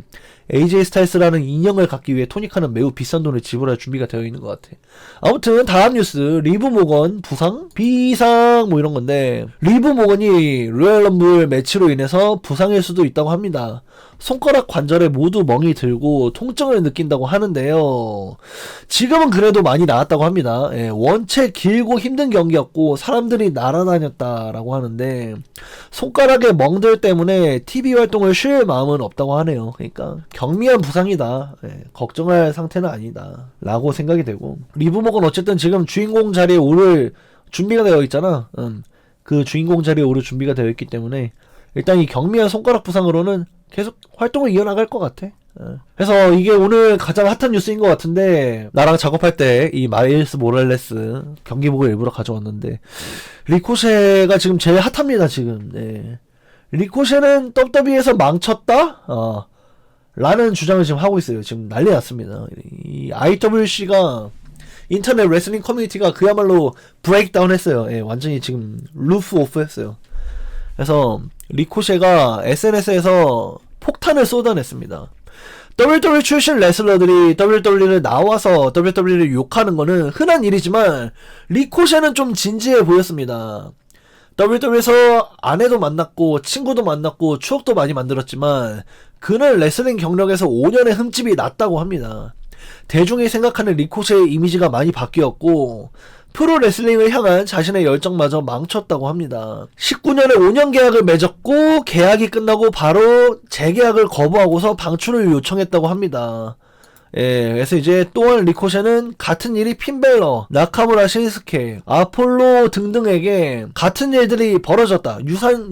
AJ 스타일스라는 인형을 갖기 위해 토니 칸은 매우 비싼 돈을 지불할 준비가 되어 있는 것 같아. 아무튼 다음 뉴스, 리브 모건 부상? 비상 뭐 이런 건데 리브 모건이 로얄 럼블 매치로 인해서 부상일 수도 있다고 합니다. 손가락 관절에 모두 멍이 들고 통증을 느낀다고 하는데요. 지금은 그래도 많이 나았다고 합니다. 원체 길고 힘든 경기였고 사람들이 날아다녔다라고 하는데 손가락에 멍들 때문에 TV 활동을 쉴 마음은 없다고 하네요. 그러니까 경미한 부상이다. 걱정할 상태는 아니다. 라고 생각이 되고 리브목은 어쨌든 지금 주인공 자리에 오를 준비가 되어 있잖아. 그 주인공 자리에 오를 준비가 되어 있기 때문에 일단 이 경미한 손가락 부상으로는 계속 활동을 이어나갈 것 같아. 그래서 이게 오늘 가장 핫한 뉴스인 것 같은데 나랑 작업할 때 이 마일스 모랄레스 경기복을 일부러 가져왔는데 리코셰가 지금 제일 핫합니다 지금. 리코셰는 WWE에서 망쳤다? 라는 주장을 지금 하고 있어요. 지금 난리 났습니다. 이 IWC가 인터넷 레슬링 커뮤니티가 그야말로 브레이크다운 했어요. 완전히 지금 루프 오프 했어요. 그래서 리코셰가 SNS에서 폭탄을 쏟아냈습니다. WWE 출신 레슬러들이 WWE를 나와서 WWE를 욕하는 거는 흔한 일이지만 리코셰는 좀 진지해 보였습니다. WWE에서 아내도 만났고 친구도 만났고 추억도 많이 만들었지만 그는 레슬링 경력에서 5년의 흠집이 났다고 합니다. 대중이 생각하는 리코셰의 이미지가 많이 바뀌었고 프로레슬링을 향한 자신의 열정마저 망쳤다고 합니다. 19년에 5년 계약을 맺었고 계약이 끝나고 바로 재계약을 거부하고서 방출을 요청했다고 합니다. 예, 그래서 이제 또한 리코셰는 같은 일이 핀벨러, 나카무라 신스케, 아폴로 등등에게 같은 일들이 벌어졌다.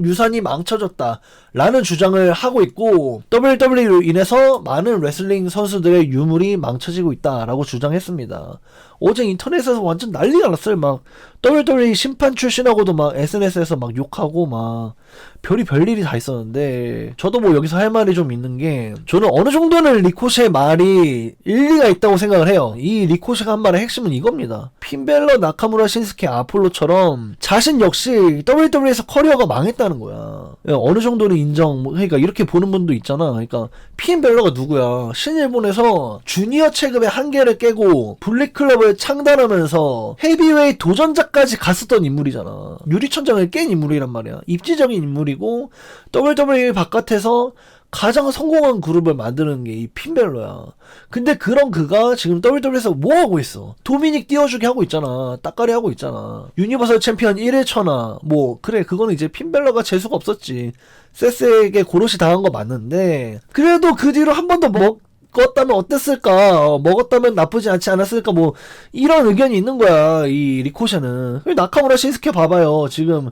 유산이 망쳐졌다. 라는 주장을 하고 있고 WWE로 인해서 많은 레슬링 선수들의 유물이 망쳐지고 있다라고 주장했습니다. 어제 인터넷에서 완전 난리가 났어요. 막 WWE 심판 출신하고도 막 SNS에서 막 욕하고 막 별일이 다 있었는데 저도 뭐 여기서 할 말이 좀 있는 게 저는 어느 정도는 리코셰의 말이 일리가 있다고 생각을 해요. 이 리코셰가 한 말의 핵심은 이겁니다. 핀벨러, 나카무라, 신스케, 아폴로처럼 자신 역시 WWE에서 커리어가 망했다는 거야. 어느 정도는 인정. 그러니까 이렇게 보는 분도 있잖아. 그러니까 핀벨러가 누구야? 신일본에서 주니어 체급의 한계를 깨고 블랙클럽을 창단하면서 헤비웨이트 도전자까지 갔었던 인물이잖아. 유리천장을 깬 인물이란 말이야. 입지적인 인물이고 WWE 바깥에서 가장 성공한 그룹을 만드는 게 이 핀벨러야. 근데 그런 그가 지금 WWE에서 뭐 하고 있어? 도미닉 띄워주기 하고 있잖아. 따까리 하고 있잖아. 유니버설 챔피언 1회천하. 뭐 그래 그거는 이제 핀벨러가 재수가 없었지. 세스에게 고로시 당한 거 맞는데 그래도 그 뒤로 한 번 더 먹었다면 어땠을까? 먹었다면 나쁘지 않지 않았을까? 뭐 이런 의견이 있는 거야. 이 리코셰는. 나카무라 신스케 봐봐요. 지금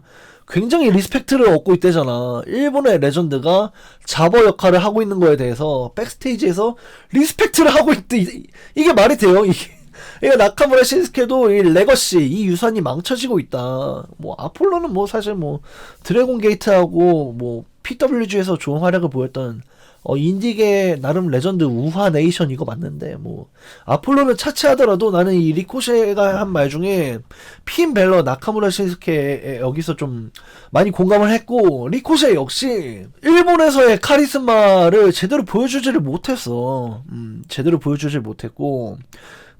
굉장히 리스펙트를 얻고 있대잖아. 일본의 레전드가 자버 역할을 하고 있는 거에 대해서 백스테이지에서 리스펙트를 하고 있대. 이게 말이 돼요? 이게 나카무라 신스케도 이 레거시, 이 유산이 망쳐지고 있다. 뭐 아폴로는 뭐 사실 뭐 드래곤 게이트하고 뭐 PWG에서 좋은 활약을 보였던 인디계 나름 레전드 우하 네이션 이거 맞는데 뭐 아폴로는 차치하더라도 나는 이 리코셰가 한 말 중에 핀벨러, 나카무라 신스케 여기서 좀 많이 공감을 했고 리코셰 역시 일본에서의 카리스마를 제대로 보여주지를 못했어. 제대로 보여주질 못했고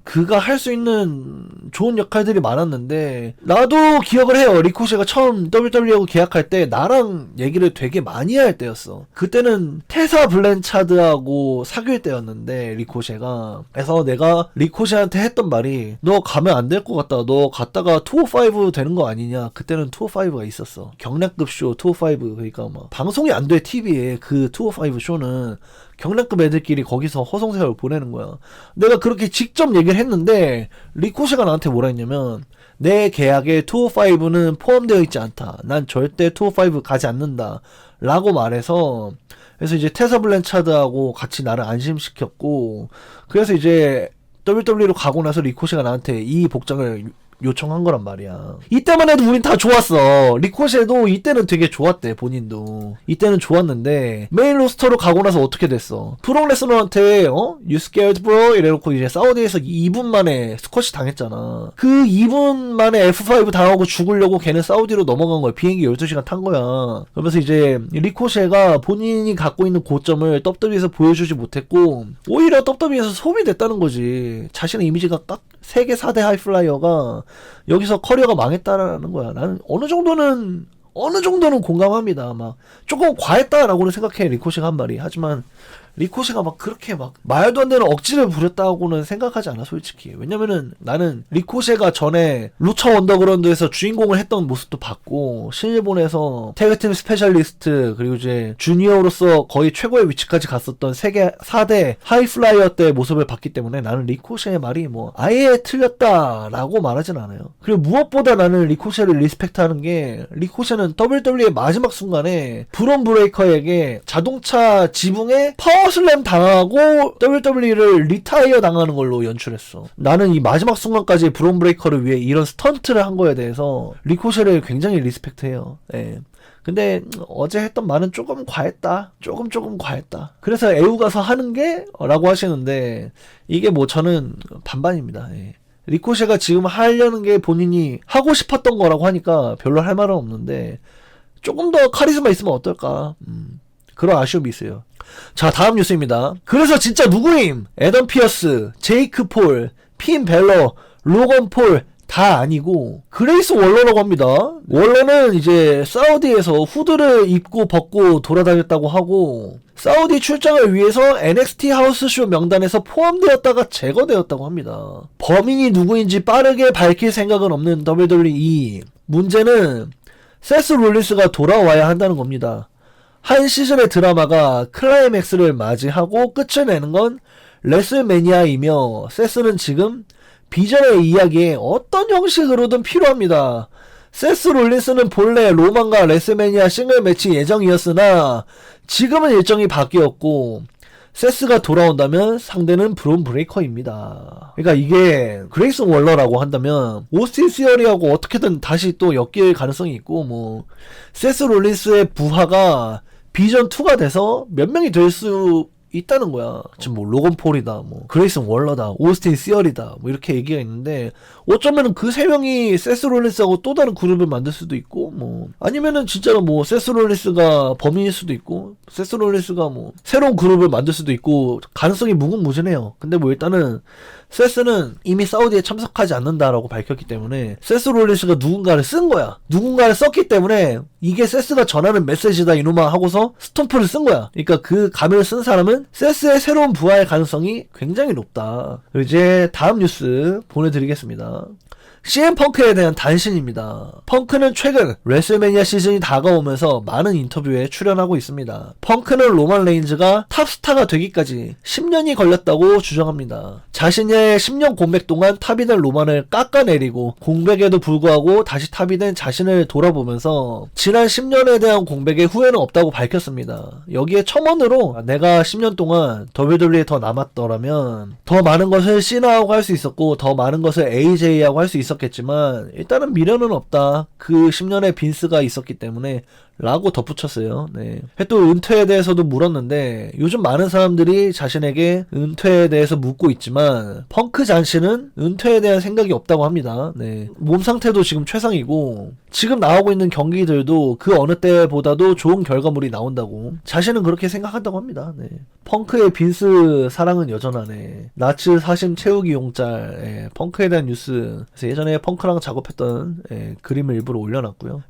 그가 할 수 있는 좋은 역할들이 많았는데 나도 기억을 해요. 리코셰가 처음 WWE하고 계약할 때 나랑 얘기를 되게 많이 할 때였어. 그때는 테사 블랜차드하고 사귈 때였는데 리코셰가 그래서 내가 리코셰한테 했던 말이 너 가면 안 될 것 같다. 너 갔다가 205 되는 거 아니냐. 그때는 205가 있었어. 경량급 쇼 205 그러니까 막 방송이 안 돼 TV에 그 205 쇼는 경량급 애들끼리 거기서 허송세월 보내는 거야. 내가 그렇게 직접 얘기를 했는데 리코셰가 나한테 뭐라 했냐면 내 계약에 205는 포함되어 있지 않다. 난 절대 205 가지 않는다. 라고 말해서 그래서 이제 테사 블랜차드하고 같이 나를 안심시켰고 그래서 이제 WWE로 가고 나서 리코셰가 나한테 이 복장을 요청한 거란 말이야. 이때만 해도 우린 다 좋았어. 리코셰도 이때는 되게 좋았대. 본인도 이때는 좋았는데 메인 로스터로 가고 나서 어떻게 됐어? 브록 레스너한테 You scared bro? 이래놓고 이제 사우디에서 2분 만에 스쿼시 당했잖아. 그 2분 만에 F5 당하고 죽으려고 걔는 사우디로 넘어간 거야. 비행기 12시간 탄 거야. 그러면서 이제 리코셰가 본인이 갖고 있는 고점을 WWE에서 보여주지 못했고 오히려 WWE에서 소비됐다는 거지. 자신의 이미지가 딱 세계 4대 하이플라이어가 여기서 커리어가 망했다라는 거야. 나는 어느 정도는 공감합니다. 막 조금 과했다라고는 생각해 리코시가 한 말이. 하지만 리코시가 막 그렇게 막 말도 안 되는 억지를 부렸다고는 생각하지 않아 솔직히. 왜냐면은 나는 리코시가 전에 루처 언더그라운드에서 주인공을 했던 모습도 봤고 신일본에서 태그팀 스페셜리스트 그리고 이제 주니어로서 거의 최고의 위치까지 갔었던 세계 4대 하이플라이어 때 모습을 봤기 때문에 나는 리코시의 말이 뭐 아예 틀렸다라고 말하진 않아요. 그리고 무엇보다 나는 리코시를 리스펙트하는 게 리코시는 WWE의 마지막 순간에 브론 브레이커에게 자동차 지붕에 파워슬램 당하고 WWE를 리타이어 당하는 걸로 연출했어. 나는 이 마지막 순간까지 브론 브레이커를 위해 이런 스턴트를 한 거에 대해서 리코셰를 굉장히 리스펙트해요. 예. 근데 어제 했던 말은 조금 과했다. 조금 과했다. 그래서 애우 가서 하는 게 라고 하시는데 이게 뭐 저는 반반입니다. 예. 리코셰가 지금 하려는 게 본인이 하고 싶었던 거라고 하니까 별로 할 말은 없는데 조금 더 카리스마 있으면 어떨까. 그런 아쉬움이 있어요. 자, 다음 뉴스입니다. 그래서 진짜 누구임? 애덤 피어스, 제이크 폴, 핀 벨러, 로건 폴 다 아니고 그레이스 월러라고 합니다. 월러는 이제 사우디에서 후드를 입고 벗고 돌아다녔다고 하고 사우디 출장을 위해서 NXT 하우스쇼 명단에서 포함되었다가 제거되었다고 합니다. 범인이 누구인지 빠르게 밝힐 생각은 없는 WWE. 문제는 세스 롤린스가 돌아와야 한다는 겁니다. 한 시즌의 드라마가 클라이맥스를 맞이하고 끝을 내는 건 레슬매니아이며 세스는 지금 비전의 이야기에 어떤 형식으로든 필요합니다. 세스 롤린스는 본래 로만과 레슬매니아 싱글 매치 예정이었으나 지금은 일정이 바뀌었고 세스가 돌아온다면 상대는 브론 브레이커입니다. 그러니까 이게 그레이슨 월러라고 한다면 오스틴 시어리하고 어떻게든 다시 또 엮일 가능성이 있고 뭐 세스 롤린스의 부하가 비전 2가 돼서 몇 명이 될 수 있다는 거야. 지금 뭐 로건 폴이다, 뭐 그레이슨 월러다, 오스틴 시어리다, 뭐 이렇게 얘기가 있는데 어쩌면은 그 세 명이 세스 롤린스하고 또 다른 그룹을 만들 수도 있고 뭐 아니면은 진짜로 뭐 세스 롤린스가 범인일 수도 있고 세스 롤린스가 뭐 새로운 그룹을 만들 수도 있고 가능성이 무궁무진해요. 근데 뭐 일단은 세스는 이미 사우디에 참석하지 않는다라고 밝혔기 때문에 세스 롤린스가 누군가를 쓴 거야. 누군가를 썼기 때문에 이게 세스가 전하는 메시지다 이놈아 하고서 스톰프를 쓴 거야. 그러니까 그 가면을 쓴 사람은 세스의 새로운 부하의 가능성이 굉장히 높다. 그리고 이제 다음 뉴스 보내드리겠습니다. CM 펑크에 대한 단신입니다. 펑크는 최근 레슬매니아 시즌이 다가오면서 많은 인터뷰에 출연하고 있습니다. 펑크는 로만 레인즈가 탑스타가 되기까지 10년이 걸렸다고 주장합니다. 자신의 10년 공백 동안 탑이 된 로만을 깎아내리고 공백에도 불구하고 다시 탑이 된 자신을 돌아보면서 지난 10년에 대한 공백에 후회는 없다고 밝혔습니다. 여기에 첨언으로 내가 10년 동안 WWE에 더 남았더라면 더 많은 것을 시나하고 할 수 있었고 더 많은 것을 AJ하고 할 수 있었겠지만 일단은 미련은 없다. 그 10년의 빈스가 있었기 때문에 라고 덧붙였어요. 네. 또 은퇴에 대해서도 물었는데 요즘 많은 사람들이 자신에게 은퇴에 대해서 묻고 있지만 펑크 잔씨는 은퇴에 대한 생각이 없다고 합니다. 네. 몸 상태도 지금 최상이고 지금 나오고 있는 경기들도 그 어느 때보다도 좋은 결과물이 나온다고 자신은 그렇게 생각한다고 합니다. 네. 펑크의 빈스 사랑은 여전하네. 나츠 사심 채우기 용짤. 예. 펑크에 대한 뉴스. 그래서 예전에 펑크랑 작업했던 그림을 일부러 올려놨고요.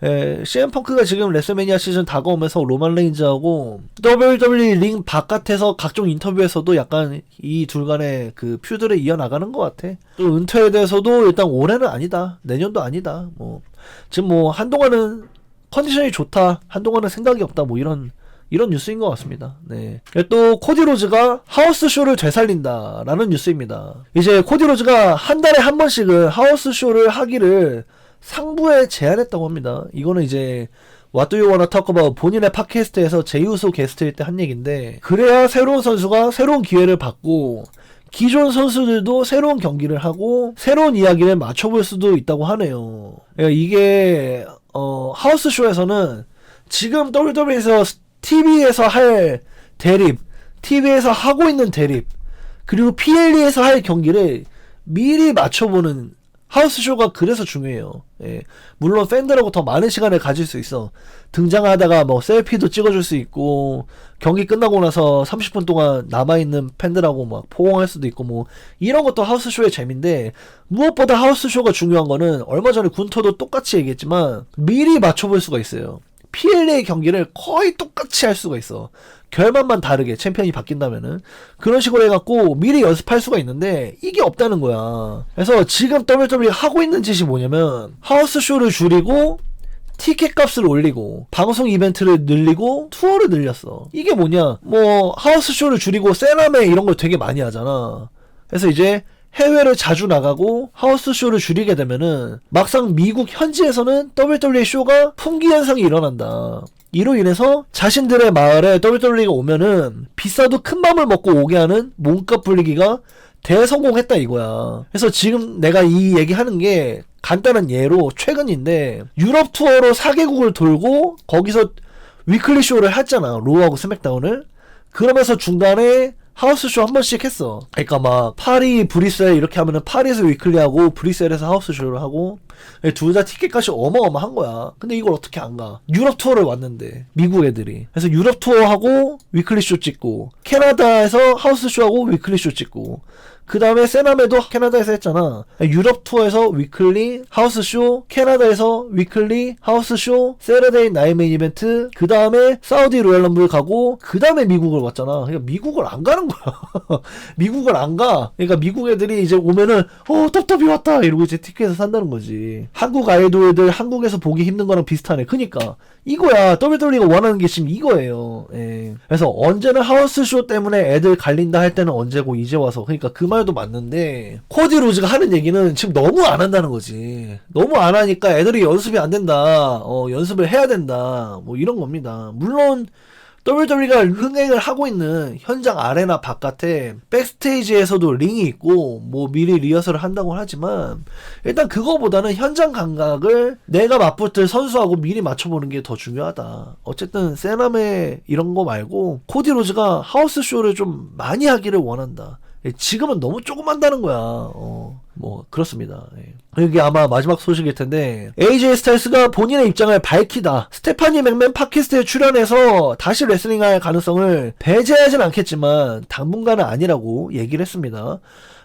CM 펑크가 지금 레슬매니아 시즌 다가오면서 로만 레인즈하고 WWE 링 바깥에서 각종 인터뷰에서도 약간 이 둘 간의 그 퓨드를 이어나가는 것 같아. 또 은퇴에 대해서도 일단 올해는 아니다. 내년도 아니다. 뭐 지금 뭐 한동안은 컨디션이 좋다. 한동안은 생각이 없다. 뭐 이런 뉴스인 것 같습니다. 네. 또 코디 로즈가 하우스 쇼를 되살린다라는 뉴스입니다. 이제 코디 로즈가 한 달에 한 번씩은 하우스 쇼를 하기를 상부에 제안했다고 합니다. 이거는 이제 What Do You Wanna Talk About 본인의 팟캐스트에서 제이우소 게스트일 때 한 얘기인데 그래야 새로운 선수가 새로운 기회를 받고 기존 선수들도 새로운 경기를 하고 새로운 이야기를 맞춰볼 수도 있다고 하네요. 이게 하우스쇼에서는 지금 WWE에서 TV에서 할 대립, TV에서 하고 있는 대립, 그리고 PLE에서 할 경기를 미리 맞춰보는 하우스쇼가 그래서 중요해요. 예. 물론 팬들하고 더 많은 시간을 가질 수 있어. 등장하다가 뭐 셀피도 찍어줄 수 있고 경기 끝나고 나서 30분 동안 남아있는 팬들하고 막 포옹할 수도 있고 뭐 이런 것도 하우스쇼의 재미인데 무엇보다 하우스쇼가 중요한 거는 얼마 전에 군토도 똑같이 얘기했지만 미리 맞춰볼 수가 있어요. PLA 경기를 거의 똑같이 할 수가 있어. 결말만 다르게 챔피언이 바뀐다면은 그런 식으로 해갖고 미리 연습할 수가 있는데 이게 없다는 거야. 그래서 지금 WWE 하고 있는 짓이 뭐냐면 하우스쇼를 줄이고 티켓 값을 올리고 방송 이벤트를 늘리고 투어를 늘렸어. 이게 뭐냐, 뭐 하우스쇼를 줄이고 세라메 이런 걸 되게 많이 하잖아. 그래서 이제 해외를 자주 나가고 하우스쇼를 줄이게 되면은 막상 미국 현지에서는 WWE 쇼가 품귀 현상이 일어난다. 이로 인해서 자신들의 마을에 WWE가 오면은 비싸도 큰 맘을 먹고 오게 하는 몸값 불리기가 대성공했다 이거야. 그래서 지금 내가 이 얘기하는 게 간단한 예로 최근인데 유럽 투어로 4개국을 돌고 거기서 위클리 쇼를 했잖아. 로우하고 스맥다운을. 그러면서 중간에 하우스쇼 한 번씩 했어. 그러니까 막 파리, 브뤼셀 이렇게 하면은 파리에서 위클리하고 브뤼셀에서 하우스쇼를 하고 둘 다 티켓값이 어마어마한 거야. 근데 이걸 어떻게 안 가? 유럽 투어를 왔는데 미국 애들이. 그래서 유럽 투어하고 위클리 쇼 찍고 캐나다에서 하우스 쇼하고 위클리 쇼 찍고 그 다음에 세나메도 캐나다에서 했잖아. 유럽 투어에서 위클리 하우스 쇼, 캐나다에서 위클리 하우스 쇼, 세러데이 나이 메인 이벤트, 그 다음에 사우디 로얄 럼블 가고 그 다음에 미국을 왔잖아. 그러니까 미국을 안 가는 거야. 미국을 안 가. 그러니까 미국 애들이 이제 오면은 텁텁이 왔다 이러고 이제 티켓을 산다는 거지. 한국 아이돌들 한국에서 보기 힘든 거랑 비슷하네. 그니까 이거야. WWE가 원하는 게 지금 이거예요. 예. 그래서 언제는 하우스 쇼 때문에 애들 갈린다 할 때는 언제고 이제 와서. 그러니까 그 말도 맞는데 코디 로즈가 하는 얘기는 지금 너무 안 한다는 거지. 너무 안 하니까 애들이 연습이 안 된다. 연습을 해야 된다. 뭐 이런 겁니다. 물론 WWE가 흥행을 하고 있는 현장 아레나 바깥에 백스테이지에서도 링이 있고 뭐 미리 리허설을 한다고 하지만 일단 그거보다는 현장 감각을 내가 맞붙을 선수하고 미리 맞춰보는 게 더 중요하다. 어쨌든 세나메 이런 거 말고 코디 로즈가 하우스 쇼를 좀 많이 하기를 원한다. 지금은 너무 조금 한다는 거야. 뭐 그렇습니다. 이게 아마 마지막 소식일 텐데 AJ 스타일스가 본인의 입장을 밝히다. 스테파니 맥맨 팟캐스트에 출연해서 다시 레슬링할 가능성을 배제하진 않겠지만 당분간은 아니라고 얘기를 했습니다.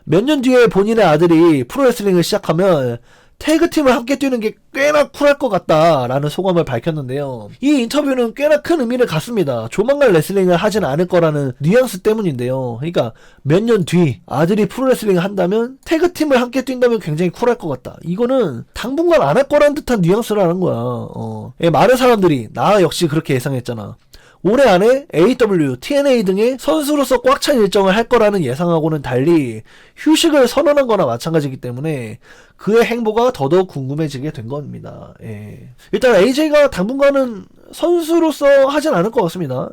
몇 년 뒤에 본인의 아들이 프로레슬링을 시작하면 태그팀을 함께 뛰는 게 꽤나 쿨할 것 같다라는 소감을 밝혔는데요. 이 인터뷰는 꽤나 큰 의미를 갖습니다. 조만간 레슬링을 하진 않을 거라는 뉘앙스 때문인데요. 그러니까 몇 년 뒤 아들이 프로레슬링을 한다면 태그팀을 함께 뛴다면 굉장히 쿨할 것 같다. 이거는 당분간 안 할 거라는 듯한 뉘앙스를 하는 거야. 많은 사람들이 나 역시 그렇게 예상했잖아. 올해 안에 AEW, TNA 등의 선수로서 꽉 찬 일정을 할 거라는 예상하고는 달리 휴식을 선언한 거나 마찬가지이기 때문에 그의 행보가 더더욱 궁금해지게 된 겁니다. 일단 AJ가 당분간은 선수로서 하진 않을 것 같습니다.